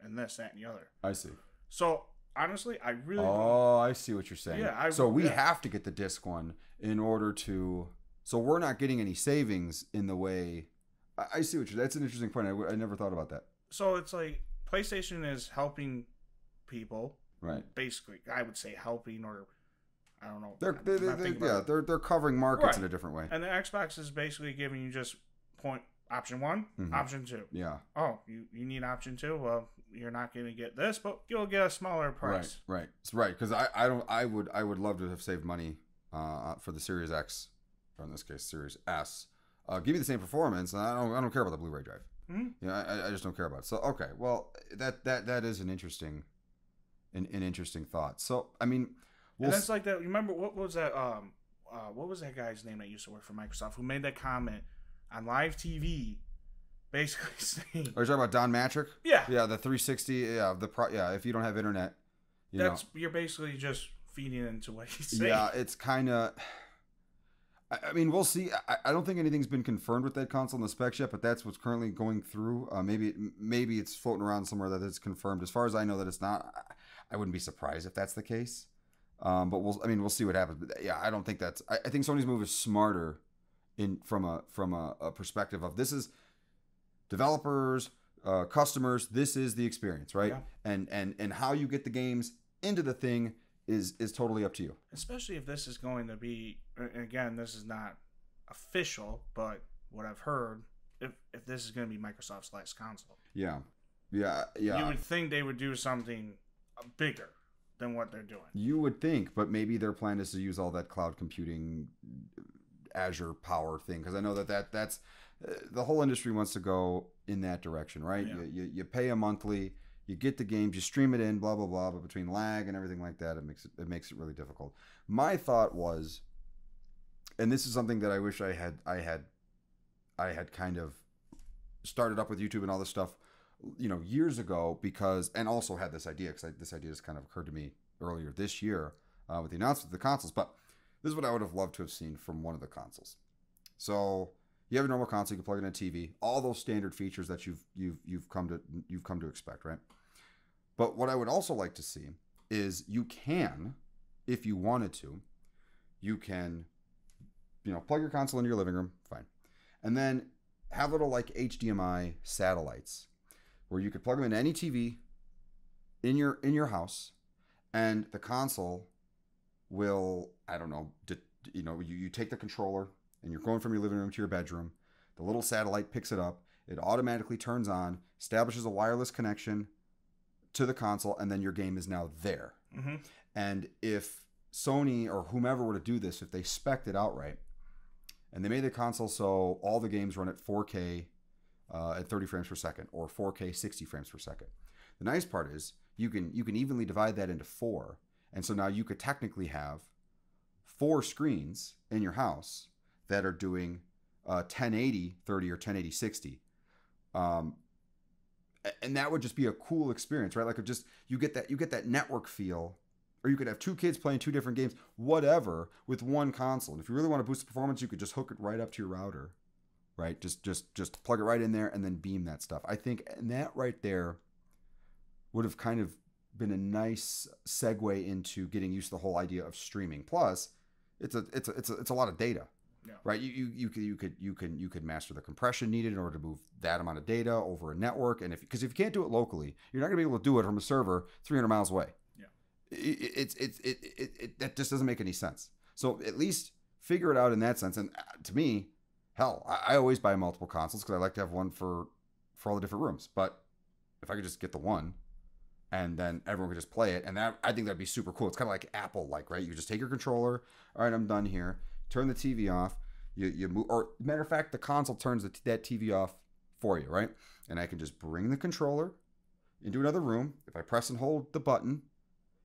and this, that, and the other. I see. So, honestly, I really I see what you're saying. Yeah, so we have to get the disc one in order to... So we're not getting any savings in the way... I see what you're... That's an interesting point. I never thought about that. So it's like PlayStation is helping people. Right. Basically, I would say helping, or I don't know. They're covering markets in a different way. And the Xbox is basically giving you just option one, option two. Yeah. Oh, you need option two? Well, you're not going to get this, but you'll get a smaller price. Right. It's right, because I would love to have saved money for the Series X, or in this case Series S. Give me the same performance, and I don't care about the Blu-ray drive. Mm-hmm. Yeah, I just don't care about it. So okay, well that is an interesting thought. So I mean, and that's like that. Remember what was that? What was that guy's name that used to work for Microsoft who made that comment on live TV, basically saying, are you talking about Don Matrick? Yeah, the 360. Yeah, if you don't have internet, you're basically just feeding into what he's saying. Yeah, it's kind of. I mean, we'll see. I don't think anything's been confirmed with that console in the specs yet, but that's what's currently going through. Maybe it's floating around somewhere that it's confirmed. As far as I know, that it's not. I wouldn't be surprised if that's the case. But we'll see what happens. But yeah, I don't think that's. I think Sony's move is smarter from a perspective of this is developers, customers. This is the experience, right? Yeah. And how you get the games into the thing is totally up to you. Especially if this is going to be, again, this is not official, but what I've heard, if this is going to be Microsoft's last console. Yeah. You would think they would do something bigger than what they're doing. You would think, but maybe their plan is to use all that cloud computing, Azure power thing, because I know that's the whole industry wants to go in that direction, right? Yeah. You pay a monthly, you get the games, you stream it in, blah blah blah. But between lag and everything like that, it makes it really difficult. My thought was, and this is something that I wish I had kind of started up with YouTube and all this stuff, years ago, because, and also had this idea, because this idea just kind of occurred to me earlier this year with the announcement of the consoles. But this is what I would have loved to have seen from one of the consoles. So you have a normal console, you can plug in a TV, all those standard features that you've come to expect, right? But what I would also like to see is you can, if you wanted to, you can, plug your console into your living room, fine, and then have little like HDMI satellites where you could plug them into any TV in your house, and the console will, I don't know, you take the controller and you're going from your living room to your bedroom. The little satellite picks it up. It automatically turns on, establishes a wireless connection to the console, and then your game is now there. Mm-hmm. And if Sony or whomever were to do this, if they spec'd it outright, and they made the console so all the games run at 4K at 30 frames per second, or 4K 60 frames per second. The nice part is you can evenly divide that into 4, and so now you could technically have 4 screens in your house that are doing 1080 30 or 1080 60. And that would just be a cool experience, right? Like you get that network feel, or you could have 2 kids playing 2 different games, whatever, with one console. And if you really want to boost the performance, you could just hook it right up to your router, right? Just plug it right in there and then beam that stuff. I think that right there would have kind of been a nice segue into getting used to the whole idea of streaming. Plus, it's a lot of data. Yeah. Right, you could master the compression needed in order to move that amount of data over a network, and if you can't do it locally, you're not going to be able to do it from a server 300 miles away. Yeah, that just doesn't make any sense. So at least figure it out in that sense. And to me, hell, I always buy multiple consoles because I like to have one for all the different rooms. But if I could just get the one, and then everyone could just play it, and that, I think that'd be super cool. It's kind of like Apple, right? You just take your controller. All right, I'm done here. Turn the TV off. You move, or matter of fact, the console turns that TV off for you, right? And I can just bring the controller into another room. If I press and hold the button,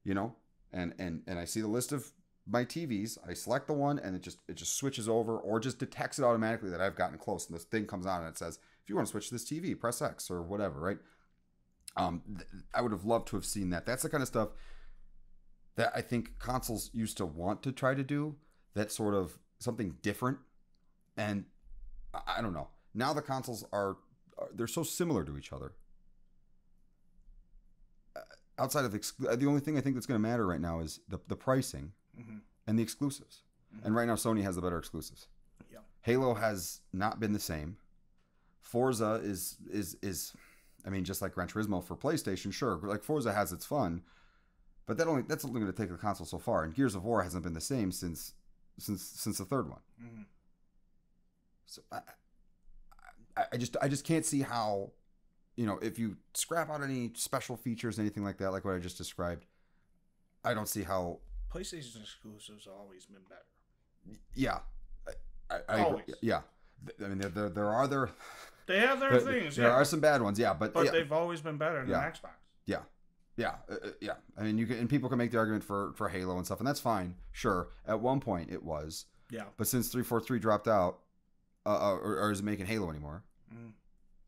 and I see the list of my TVs, I select the one, and it just switches over, or just detects it automatically that I've gotten close, and this thing comes on and it says, if you want to switch to this TV, press X or whatever, right? I would have loved to have seen that. That's the kind of stuff that I think consoles used to want to try to do. That sort of something different, and I don't know. Now the consoles they're so similar to each other. Outside of the only thing I think that's going to matter right now is the pricing mm-hmm. and the exclusives. Mm-hmm. And right now Sony has the better exclusives. Yeah. Halo has not been the same. Forza is I mean, just like Gran Turismo for PlayStation, sure. Like Forza has its fun, but that's only going to take the console so far. And Gears of War hasn't been the same since the third one. Mm-hmm. So I just can't see how, if you scrap out any special features, anything like that, like what I just described, I don't see how. PlayStation exclusives have always been better. Yeah, I always. Yeah, I mean there are they have their things. There are some bad ones, yeah, but yeah. They've always been better than Xbox. Yeah. Yeah. I mean, people can make the argument for Halo and stuff, and that's fine. Sure. At one point it was. Yeah. But since 343 dropped out, or isn't making Halo anymore,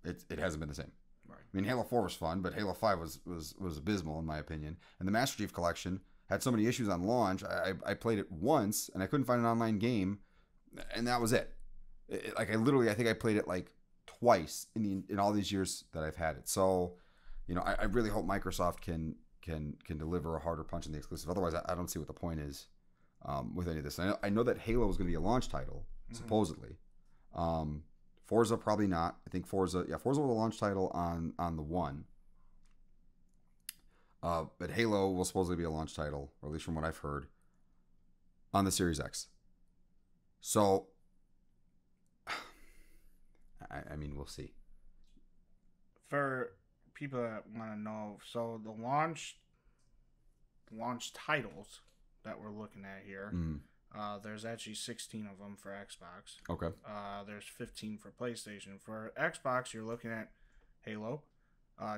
it hasn't been the same. Right. I mean, Halo 4 was fun, but Halo 5 was abysmal in my opinion. And the Master Chief Collection had so many issues on launch. I played it once, and I couldn't find an online game, and that was it. I think I played it like twice in all these years that I've had it. So, I really hope Microsoft can can deliver a harder punch in the exclusive. Otherwise, I don't see what the point is with any of this. I know that Halo is going to be a launch title, supposedly. Forza probably not. I think Forza was a launch title on the One. But Halo will supposedly be a launch title, or at least from what I've heard, on the Series X. So, I mean, we'll see. For people that want to know, so the launch titles that we're looking at here, there's actually 16 of them for Xbox. Okay. There's 15 for PlayStation. For Xbox, you're looking at Halo,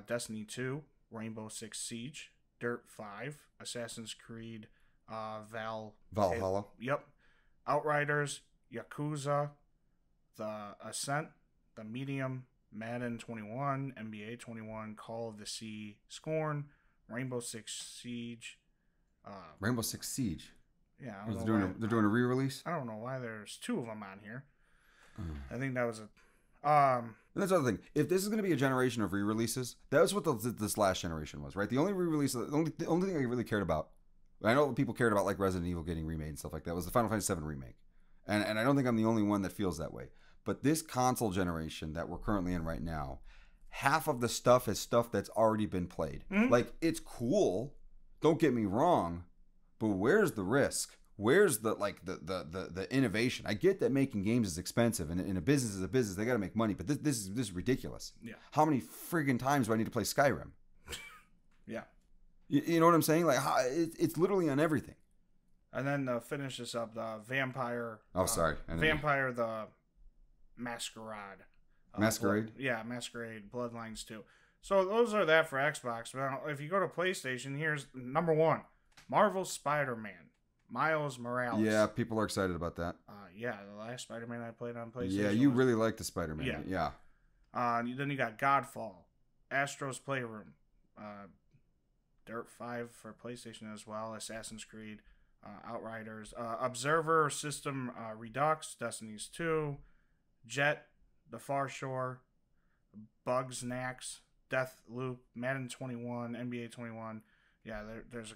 Destiny 2, Rainbow Six Siege, Dirt 5, Assassin's Creed, Valhalla. Yep. Outriders, Yakuza, The Ascent, The Medium, Madden 21, NBA 21, Call of the Sea, Scorn, Rainbow Six Siege. Rainbow Six Siege. Yeah, They're doing a re-release. I don't know why there's 2 of them on here. I think that was a. And that's the other thing. If this is going to be a generation of re-releases, that's what this last generation was, right? The only re-release, the only thing I really cared about, I know people cared about like Resident Evil getting remade and stuff like that, was the Final Fantasy VII remake, and I don't think I'm the only one that feels that way. But this console generation that we're currently in right now, half of the stuff is stuff that's already been played. Like, it's cool, don't get me wrong, but where's the risk? Where's the innovation? I get that making games is expensive, and in a business is a business. They got to make money, but this is ridiculous. Yeah. How many friggin' times do I need to play Skyrim? Yeah. You know what I'm saying? Like, it's literally on everything. And then to finish this up, the Vampire. Oh, sorry. Vampire the Masquerade. Masquerade? Masquerade Bloodlines 2. So those are that for Xbox. Now, if you go to PlayStation, here's number 1, Marvel Spider-Man. Miles Morales. Yeah, people are excited about that. Yeah, the last Spider-Man I played on PlayStation. Yeah, you really like the Spider-Man. Yeah. Then you got Godfall, Astro's Playroom, Dirt 5 for PlayStation as well, Assassin's Creed, Outriders, Observer System Redux, Destiny's 2, Jet, The Far Shore, Bugs Nax, Death Loop, Madden 21, NBA 21. Yeah, there's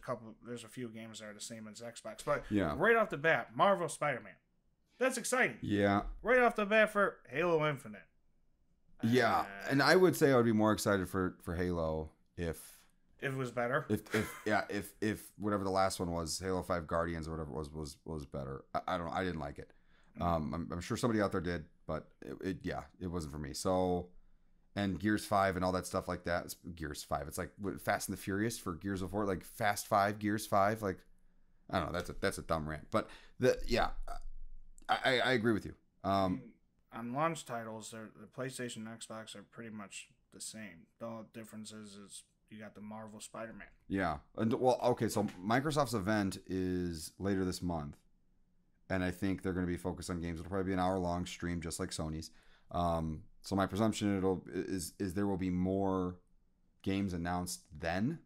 a few games that are the same as Xbox. But right off the bat, Marvel Spider-Man. That's exciting. Yeah. Right off the bat for Halo Infinite. Yeah, and I would say I would be more excited for Halo if it was better. If whatever the last one was, Halo 5 Guardians or whatever it was better. I don't know. I didn't like it. I'm sure somebody out there did, but it wasn't for me. So, and Gears 5 and all that stuff like that. It's Gears 5. It's like Fast and the Furious for Gears of War, like Fast 5, Gears 5. Like, I don't know. That's a dumb rant. But I agree with you. On launch titles, the PlayStation and Xbox are pretty much the same. The only difference is you got the Marvel Spider-Man. Yeah. Well, okay, so Microsoft's event is later this month. And I think they're going to be focused on games. It'll probably be an hour-long stream, just like Sony's. So my presumption is there will be more games announced then.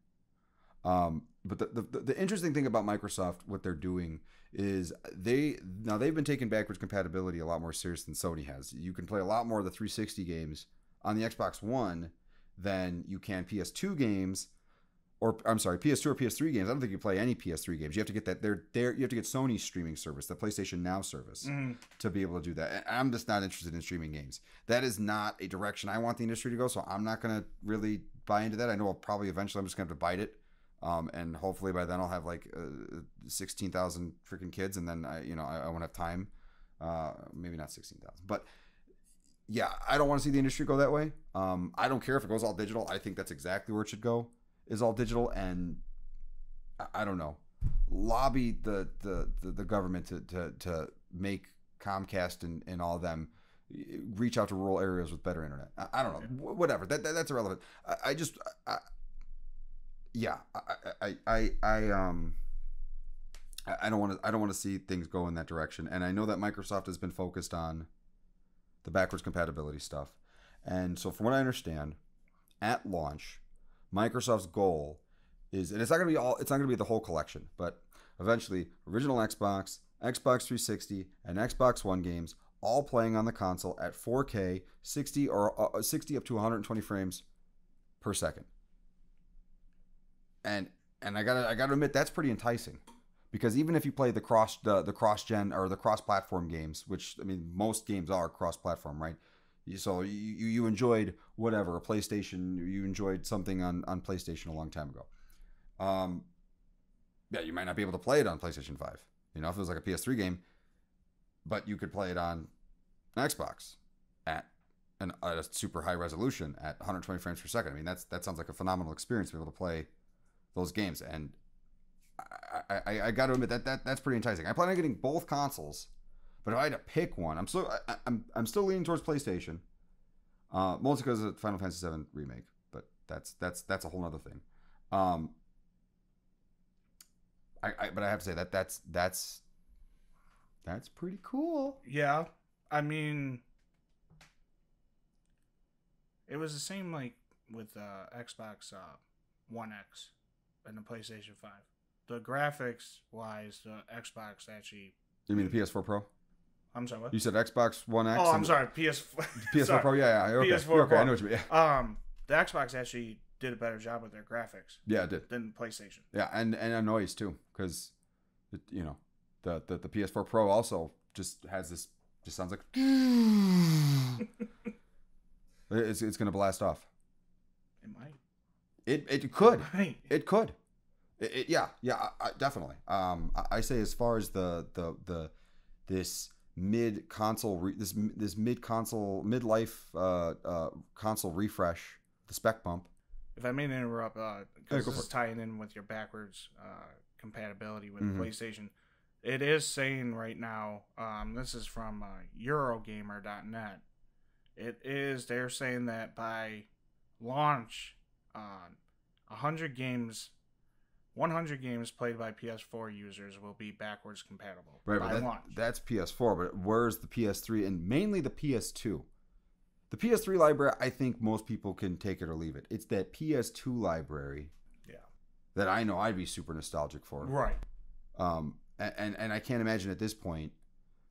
But the interesting thing about Microsoft, what they're doing is they've been taking backwards compatibility a lot more serious than Sony has. You can play a lot more of the 360 games on the Xbox One than you can PS2 games, or I'm sorry, PS2 or PS3 games. I don't think you play any PS3 games. You have to get that you have to get Sony's streaming service, the PlayStation Now service, to be able to do that. And I'm just not interested in streaming games. That is not a direction I want the industry to go. So I'm not going to really buy into that. I know I'll probably eventually I'm just going to have to bite it. And hopefully by then I'll have like 16,000 freaking kids, and then I won't have time. Maybe not 16,000, but yeah, I don't want to see the industry go that way. I don't care if it goes all digital. I think that's exactly where it should go, is all digital. And I don't know, lobby the government to make Comcast and all of them reach out to rural areas with better internet. I don't know, whatever. That's irrelevant. I don't want to see things go in that direction. And I know that Microsoft has been focused on the backwards compatibility stuff. And so from what I understand, at launch, Microsoft's goal is, and it's not going to be the whole collection, but eventually original Xbox, Xbox 360, and Xbox One games all playing on the console at 4K, 60 up to 120 frames per second. and I gotta admit that's pretty enticing, because even if you play the cross gen or the cross platform games, which I mean most games are cross platform, right? So you enjoyed whatever a PlayStation, you enjoyed something on PlayStation a long time ago. Yeah, you might not be able to play it on PlayStation 5. You know, if it was like a PS3 game, but you could play it on an Xbox at a super high resolution at 120 frames per second. I mean, that sounds like a phenomenal experience to be able to play those games. And I got to admit that's pretty enticing. I plan on getting both consoles, but if I had to pick one, I'm still leaning towards PlayStation, mostly because of the Final Fantasy VII remake. But that's a whole other thing. But I have to say that's pretty cool. Yeah, I mean, it was the same like with Xbox One X and the PlayStation 5. The graphics wise, the Xbox actually. You mean the PS4 Pro? I'm sorry, what? You said Xbox One X? Oh, I'm sorry, PS4 sorry. Pro. Yeah, okay. PS4 okay, Pro. I know what you mean. The Xbox actually did a better job with their graphics. Yeah, it did. Than PlayStation. Yeah, and a noise too, because you know the PS4 Pro also just has this. Just sounds like it's gonna blast off. It might. It could. It might. It could. Yeah, definitely. I say as far as this mid console this mid console midlife console refresh, the spec bump. If I may interrupt, because this is tying in with your backwards compatibility with PlayStation, it is saying right now, this is from Eurogamer.net, they're saying that by launch, 100 games played by PS4 users will be backwards compatible. Right, by but launch. That's PS4, but where's the PS3 and mainly the PS2? The PS3 library, I think most people can take it or leave it. It's that PS2 library, that I know I'd be super nostalgic for. Right. And I can't imagine at this point,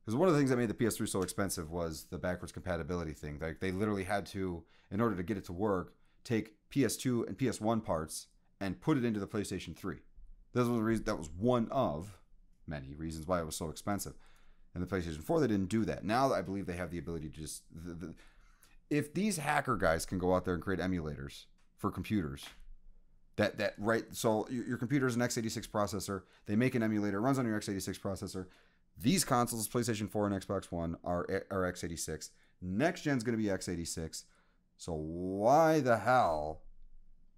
because one of the things that made the PS3 so expensive was the backwards compatibility thing. Like they literally had to, in order to get it to work, take PS2 and PS1 parts and put it into the PlayStation 3. That was one of many reasons why it was so expensive. And the PlayStation 4, they didn't do that. Now I believe they have the ability to just if these hacker guys can go out there and create emulators for computers, so your computer is an x86 processor, they make an emulator, runs on your x86 processor. These consoles, PlayStation 4 and Xbox One, are x86. Next gen's going to be x86. So why the hell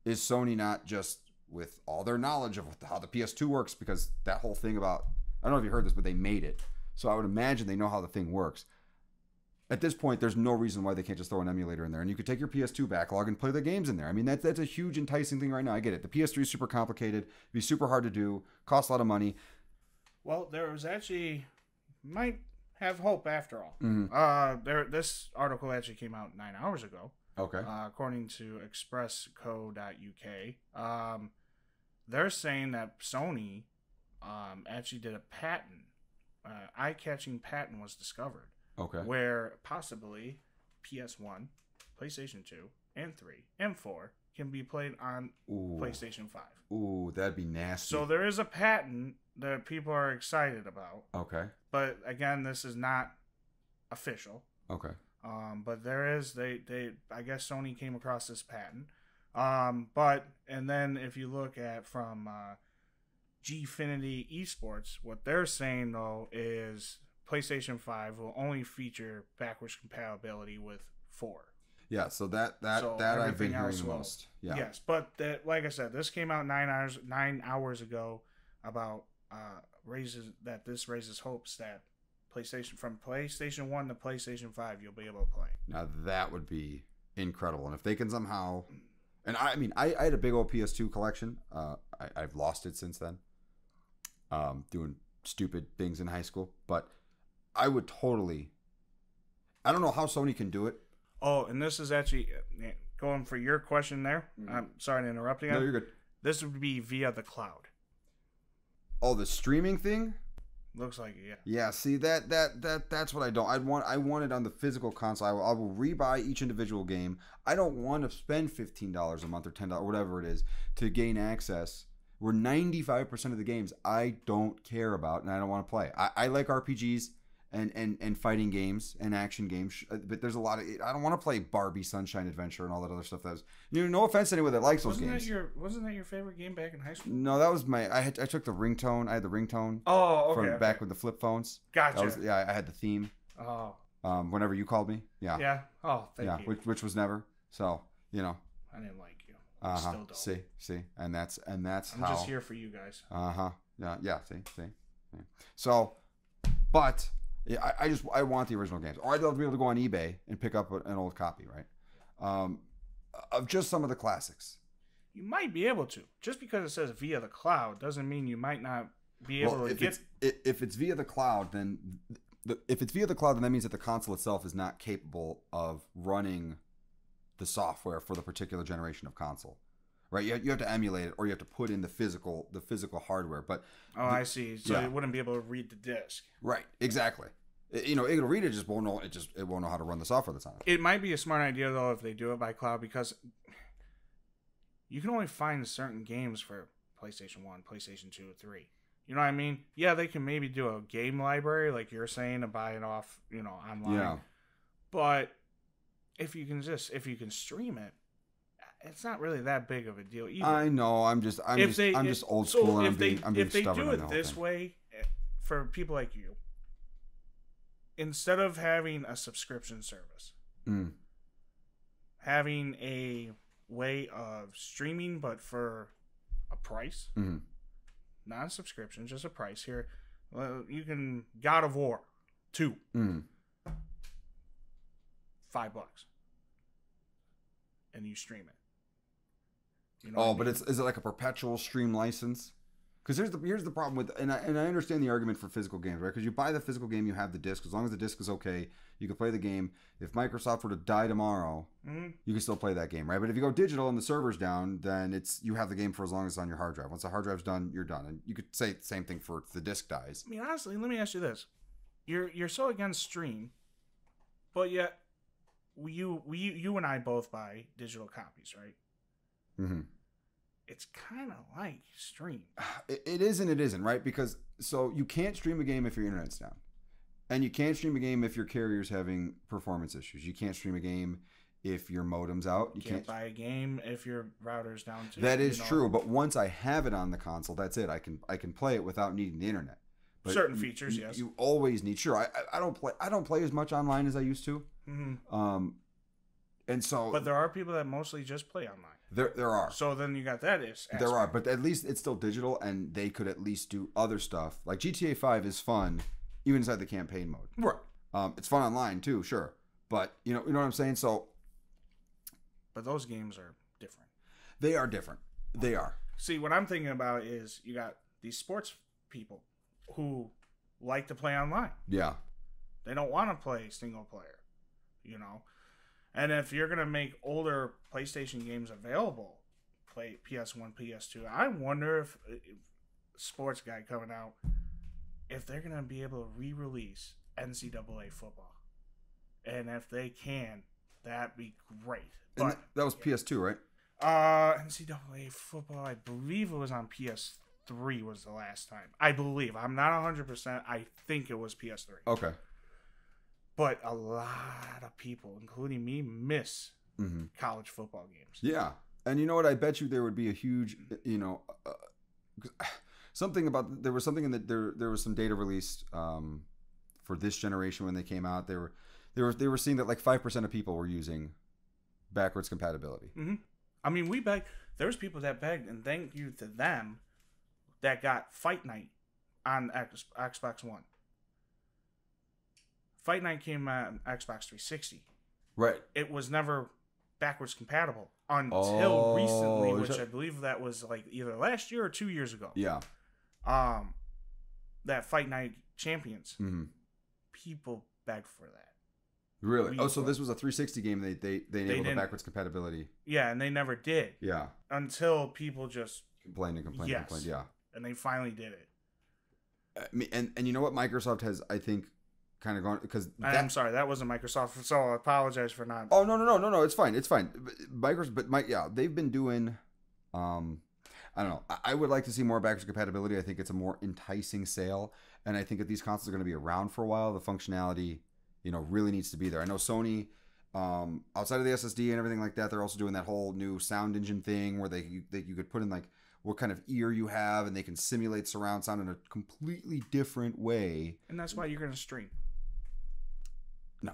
is Sony not just, with all their knowledge of how the PS2 works, because that whole thing about, I don't know if you heard this, but they made it. So I would imagine they know how the thing works. At this point, there's no reason why they can't just throw an emulator in there, and you could take your PS2 backlog and play the games in there. I mean, that's a huge enticing thing right now. I get it. The PS3 is super complicated. It'd be super hard to do. Costs a lot of money. Well, there was actually, might have hope after all. Mm-hmm. This article actually came out 9 hours ago. Okay. According to expressco.uk. They're saying that Sony actually did a patent. Eye-catching patent was discovered. Okay. Where possibly PS1, PlayStation 2, and 3, and 4 can be played on PlayStation 5. Ooh, that'd be nasty. So there is a patent that people are excited about. Okay. But again, this is not official. Okay. But there is I guess Sony came across this patent. And then if you look at from Gfinity Esports, what they're saying though is PlayStation 5 will only feature backwards compatibility with 4. Yeah, so that I've been hearing the most. Yeah. Yes, but like I said, this came out 9 hours ago about this raises hopes that from PlayStation 1 to PlayStation 5 you'll be able to play. Now that would be incredible, and if they can somehow, and I mean I had a big old PS2 collection. I've lost it since then. Doing stupid things in high school, but I would totally. I don't know how Sony can do it. Oh, and this is actually going for your question there. I'm sorry to interrupt you. No, you're good. This would be via the cloud. Oh, the streaming thing? Looks like it, yeah. Yeah, see that's what I don't. I want it on the physical console. I will rebuy each individual game. I don't want to spend $15 a month or $10, whatever it is, to gain access. Where 95% of the games I don't care about and I don't want to play. I like RPGs and fighting games and action games, but there's a lot of. I don't want to play Barbie Sunshine Adventure and all that other stuff. That's no offense to anyone that likes those games. Wasn't that your favorite game back in high school? No, that was my. I took the ringtone. I had the ringtone. Oh, okay. From back with the flip phones. Gotcha. I had the theme. Oh. Whenever you called me. Yeah. Yeah. Oh, thank you. Which was never. So I didn't like you. I still don't. See, and that's I'm how. just here for you guys. Yeah. See. Yeah. So, but. Yeah, I want the original games, or I'd love to be able to go on eBay and pick up an old copy, right? Of just some of the classics. You might be able to. Just because it says via the cloud doesn't mean you might not be able to get. If it's via the cloud, then that means that the console itself is not capable of running the software for the particular generation of console. Right, you have to emulate it, or you have to put in the physical hardware. But I see. So it wouldn't be able to read the disc. Right, exactly. It'll read it, just won't know. It won't know how to run the software that's on it. It might be a smart idea though if they do it by cloud, because you can only find certain games for PlayStation 1, PlayStation 2, 3. You know what I mean? Yeah, they can maybe do a game library like you're saying and buy it off, online. Yeah. But if you can stream it, it's not really that big of a deal either. I know. I'm just old school. And if they do it this way, for people like you, instead of having a subscription service, having a way of streaming, but for a price, not a subscription, just a price here. You can God of War 2, $5, and you stream it. But is it like a perpetual stream license? Because here's the problem with, and I understand the argument for physical games, right? Because you buy the physical game, you have the disc. As long as the disc is okay, you can play the game. If Microsoft were to die tomorrow, you can still play that game, right? But if you go digital and the server's down, then you have the game for as long as it's on your hard drive. Once the hard drive's done, you're done. And you could say the same thing for if the disc dies. I mean, honestly, let me ask you this: you're so against stream, but yet you and I both buy digital copies, right? Mm-hmm. It's kind of like stream. It is and it isn't, right? Because so you can't stream a game if your internet's down. And you can't stream a game if your carrier's having performance issues. You can't stream a game if your modem's out. You can't buy a game if your router's down too. That is true, but once I have it on the console, that's it. I can play it without needing the internet. But certain features, yes. You always need. Sure, I don't play as much online as I used to. Mm-hmm. And so, but there are people that mostly just play online. There are. So then you got that aspect. There are, but at least it's still digital, and they could at least do other stuff. Like GTA 5 is fun, even inside the campaign mode. Right. It's fun online too, sure. But you know what I'm saying. So, but those games are different. They are different. They are. See, what I'm thinking about is you got these sports people who like to play online. Yeah. They don't want to play single player, And if you're going to make older PlayStation games available, play PS1, PS2, I wonder if sports guy coming out, if they're going to be able to re-release NCAA football. And if they can, that'd be great. But that was PS2, right? NCAA football, I believe it was on PS3 was the last time. I believe. I'm not 100%. I think it was PS3. Okay. But a lot of people, including me, miss college football games. Yeah. And you know what? I bet you there would be a huge, something about, there was something in there was some data released for this generation when they came out. They were seeing that like 5% of people were using backwards compatibility. Mm-hmm. I mean, there was people that begged, and thank you to them, that got Fight Night on Xbox One. Fight Night came out on Xbox 360. Right. It was never backwards compatible until recently, which I believe that was like either last year or 2 years ago. Yeah. That Fight Night Champions. Mm-hmm. People begged for that. Really? So this was a 360 game. They enabled the backwards compatibility. Yeah, and they never did. Yeah. Until people just complained. Yes. Yeah. And they finally did it. And you know what Microsoft has, I think, kind of gone because I'm sorry, that wasn't Microsoft, so I apologize for not. Oh no, it's fine, Microsoft, but yeah, they've been doing, I don't know. I would like to see more backwards compatibility. I think it's a more enticing sale, and I think that these consoles are going to be around for a while. The functionality, really needs to be there. I know Sony, outside of the SSD and everything like that, they're also doing that whole new sound engine thing where you could put in like what kind of ear you have, and they can simulate surround sound in a completely different way. And that's why you're going to stream. No,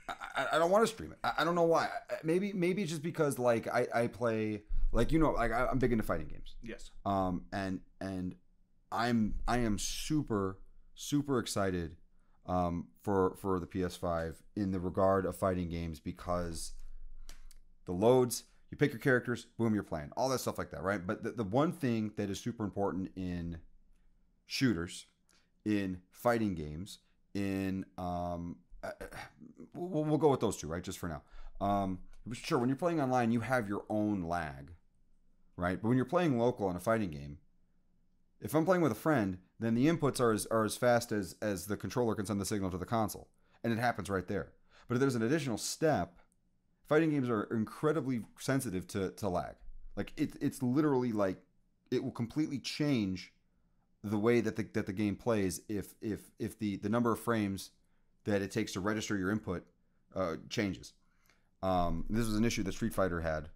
I don't want to stream it. I don't know why. Maybe it's just because like I play like like I'm big into fighting games. Yes. And I am super excited for the PS5 in the regard of fighting games because the loads, you pick your characters, boom, you're playing, all that stuff like that, right? But the one thing that is super important in shooters, in fighting games, in we'll go with those two, right? Just for now. Sure, when you're playing online, you have your own lag, right? But when you're playing local in a fighting game, if I'm playing with a friend, then the inputs are as fast as the controller can send the signal to the console, and it happens right there. But if there's an additional step, fighting games are incredibly sensitive to lag. Like it's literally like it will completely change the way that the game plays if the number of frames that it takes to register your input changes. This was an issue that Street Fighter had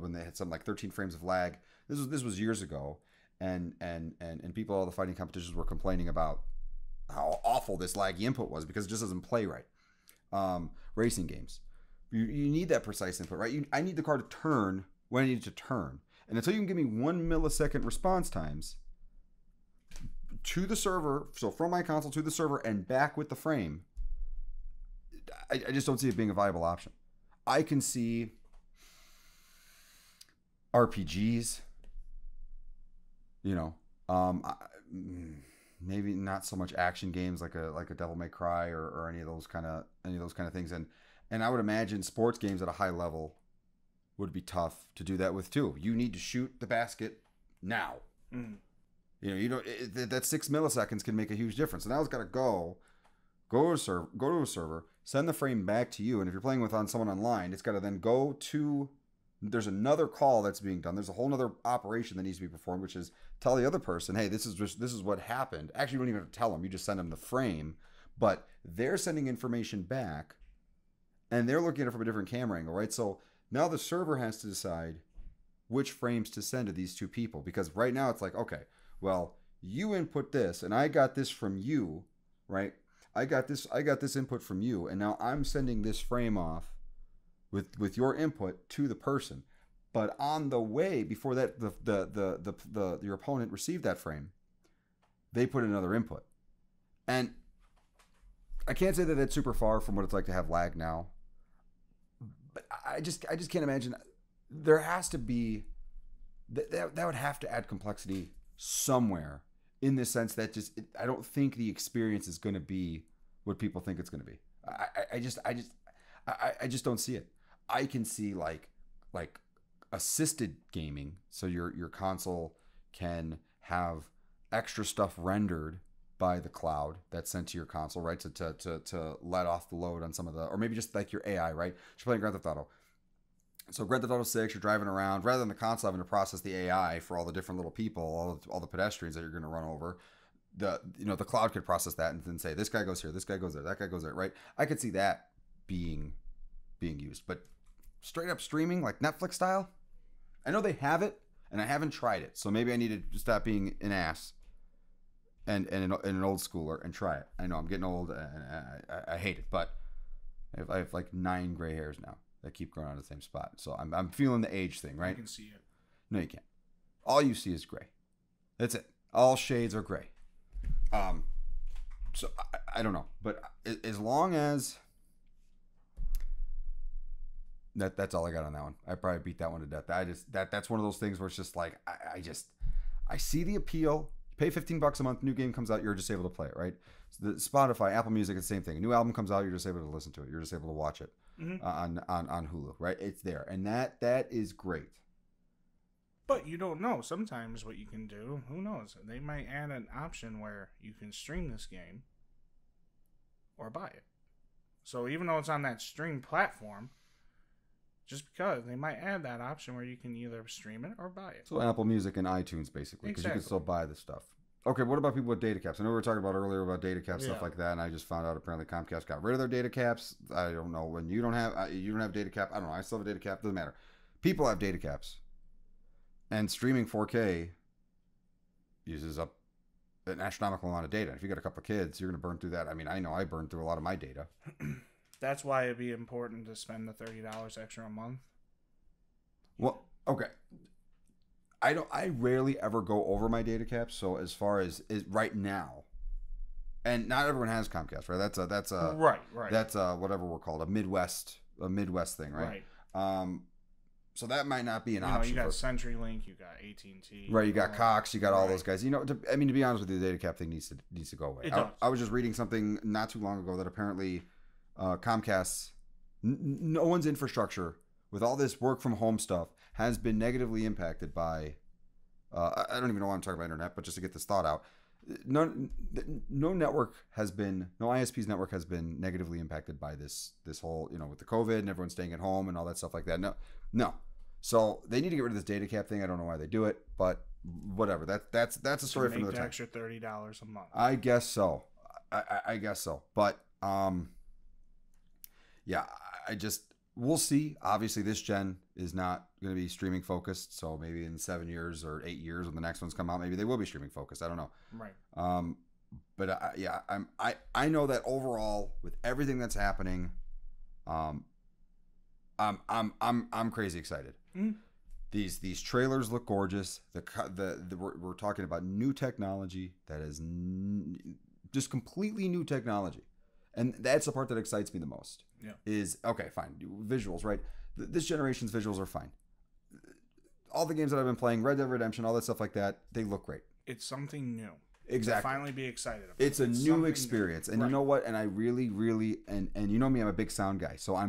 when they had something like 13 frames of lag. This was years ago, and people, all the fighting competitions were complaining about how awful this laggy input was because it just doesn't play right. Racing games, you need that precise input, right? I need the car to turn when I need it to turn, and until you can give me 1 millisecond response times to the server, so from my console to the server and back with the frame, I just don't see it being a viable option. I can see RPGs, maybe not so much action games like a Devil May Cry or any of those kind of things, and I would imagine sports games at a high level would be tough to do that with too. You need to shoot the basket now. Mm. That 6 milliseconds can make a huge difference. So now it's got to go to a server, send the frame back to you, and if you're playing with someone online, it's got to then go to. There's another call that's being done. There's a whole other operation that needs to be performed, which is tell the other person, hey, this is what happened. Actually, you don't even have to tell them. You just send them the frame, but they're sending information back, and they're looking at it from a different camera angle, right? So now the server has to decide which frames to send to these two people, because right now it's like, okay, well, you input this, and I got this from you, right? I got this input from you, and now I'm sending this frame off with your input to the person. But on the way, before that, your opponent received that frame, they put another input. And I can't say that that's super far from what it's like to have lag now. But I just can't imagine. There has to be that would have to add complexity somewhere, in the sense that I don't think the experience is going to be what people think it's going to be. I just don't see it. I can see like assisted gaming, so your console can have extra stuff rendered by the cloud that's sent to your console, right? To let off the load on some of the, or maybe just like your AI, right? You're playing Grand Theft Auto. So Grand Theft Auto 6, you're driving around, rather than the console having to process the AI for all the different little people, all the pedestrians that you're going to run over, the cloud could process that and then say, this guy goes here, this guy goes there, that guy goes there, right? I could see that being used, but straight up streaming like Netflix style, I know they have it, and I haven't tried it, so maybe I need to stop being an ass and an old schooler and try it. I know I'm getting old, and I hate it, but I have like 9 gray hairs now that keep growing out of the same spot, so I'm feeling the age thing, right? I can see it. No, you can't. All you see is gray. That's it. All shades are gray. So I don't know, but as long as that's all I got on that one. I probably beat that one to death. That's one of those things where it's just like I see the appeal. You pay $15 a month, new game comes out, you're just able to play it, right? So the Spotify, Apple Music, it's the same thing. A new album comes out, you're just able to listen to it. You're just able to watch it on Hulu, right? It's there, and that is great. But you don't know. Sometimes what you can do, who knows? They might add an option where you can stream this game or buy it. So even though it's on that stream platform, just because they might add that option where you can either stream it or buy it. So Apple Music and iTunes, basically, because you can still buy the stuff. Okay, what about people with data caps? I know we were talking about earlier about data caps, stuff like that, and I just found out apparently Comcast got rid of their data caps. I don't know when you don't have data cap. I don't know. I still have a data cap. Doesn't matter. People have data caps, and streaming 4K uses up an astronomical amount of data. If you got a couple of kids, you're going to burn through that. I mean, I know I burned through a lot of my data. That's why it'd be important to spend the $30 extra a month. Well, okay. I rarely ever go over my data caps. So as far as right now, and not everyone has Comcast, right? That's a right. That's whatever we're called, a Midwest thing, right? So that might not be an option. You got CenturyLink, you got AT&T, right? You got Cox, you got all those guys. To be honest with you, the data cap thing needs to go away. I was just reading something not too long ago that apparently Comcast's no one's infrastructure with all this work from home stuff has been negatively impacted by I don't even know why I'm talking about internet, but just to get this thought out, no ISP's network has been negatively impacted by this whole, with the COVID and everyone staying at home and all that stuff like that. No. So they need to get rid of this data cap thing. I don't know why they do it, but whatever. That's a story for another time. Extra $30 a month. I guess so. I guess so. But yeah, we'll see. Obviously, this gen is not going to be streaming focused. So maybe in 7 years or 8 years when the next ones come out, maybe they will be streaming focused. I don't know. Right. But I know that overall with everything that's happening, I'm crazy excited. Mm. These trailers look gorgeous. We're talking about new technology that is just completely new technology. And that's the part that excites me the most. Yeah. Is, okay, fine. Visuals, right? This generation's visuals are fine. All the games that I've been playing, Red Dead Redemption, all that stuff like that, they look great. It's something new. Exactly. To finally be excited about. It's a new experience. New. And right. You know what? And I really, really, and you know me, I'm a big sound guy. So I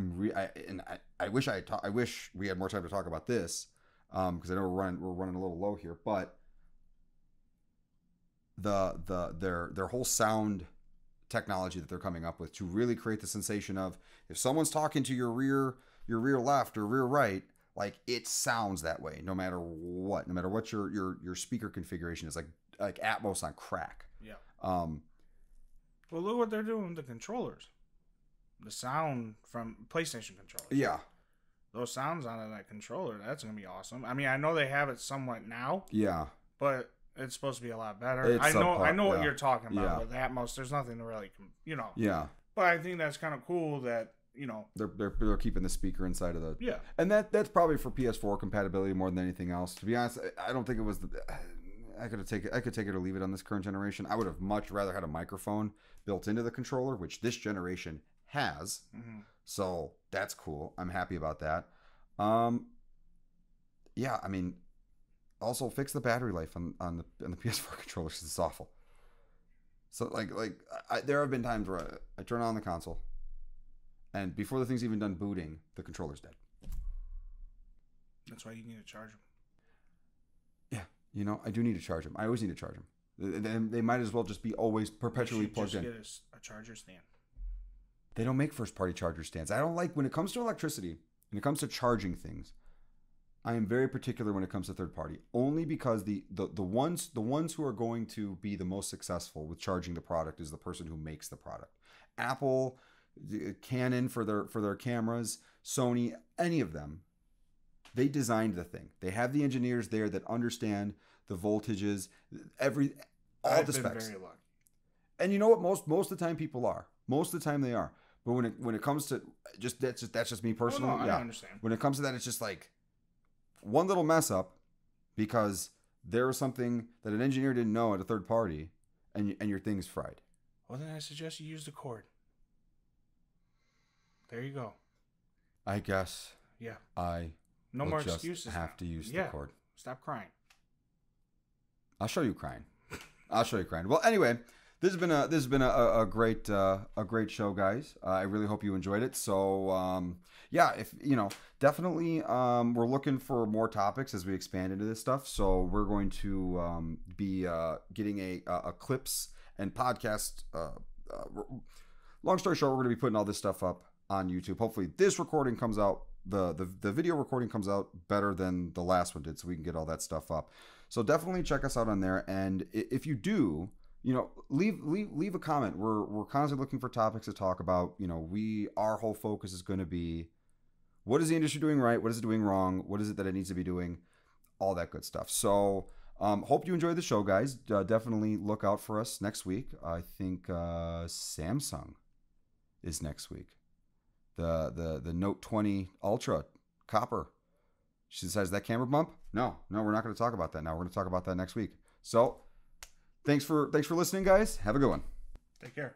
wish we had more time to talk about this, because I know we're running a little low here, but their whole sound technology that they're coming up with to really create the sensation of, if someone's talking to your rear left or rear right, like, it sounds that way no matter what your speaker configuration is, like Atmos on crack. Yeah. Well, look what they're doing with the controllers. The sound from PlayStation controllers. Yeah. Those sounds out of that controller, that's going to be awesome. I mean, I know they have it somewhat now. Yeah. But it's supposed to be a lot better. I know what you're talking about with Atmos. There's nothing to really, Yeah. But I think that's kind of cool that, they're keeping the speaker inside of the. Yeah. And that's probably for PS4 compatibility more than anything else. To be honest, I don't think it was I could take it or leave it on this current generation. I would have much rather had a microphone built into the controller, which this generation has. Mm-hmm. So that's cool. I'm happy about that. Yeah, I mean, also fix the battery life on the PS4 controllers. It's awful. So there have been times where I turn on the console, and before the thing's even done booting, the controller's dead. That's why you need to charge them. Yeah, I do need to charge them. I always need to charge them. They might as well just be always perpetually plugged in. Just get a charger stand. They don't make first-party charger stands. I don't like, when it comes to electricity, when it comes to charging things, I am very particular when it comes to third-party. Only because the ones who are going to be the most successful with charging the product is the person who makes the product. Apple, Canon for their cameras, Sony, any of them, they designed the thing. They have the engineers there that understand the voltages, all the specs. Very lucky. And you know what? Most of the time people are. Most of the time they are. But when it comes to that's just me personally. Oh, no, I understand. When it comes to that, it's just like one little mess up because there was something that an engineer didn't know at a third party, and your thing's fried. Well, then I suggest you use the cord. There you go. I guess. Yeah. No more excuses. Have to use the cord. Stop crying. I'll show you crying. Well, anyway, This has been a great show, guys. I really hope you enjoyed it. So yeah, if definitely we're looking for more topics as we expand into this stuff. So we're going to be getting a clips and podcast. Long story short, we're going to be putting all this stuff up on YouTube. Hopefully, this recording comes out. The video recording comes out better than the last one did, so we can get all that stuff up. So definitely check us out on there. And if you do, leave a comment. We're constantly looking for topics to talk about. Our whole focus is going to be, what is the industry doing right? What is it doing wrong? What is it that it needs to be doing? All that good stuff. So hope you enjoyed the show, guys. Definitely look out for us next week. I think Samsung is next week. The Note 20 Ultra Copper. She says, that camera bump? No, we're not going to talk about that now. We're going to talk about that next week. So thanks for listening, guys. Have a good one. Take care.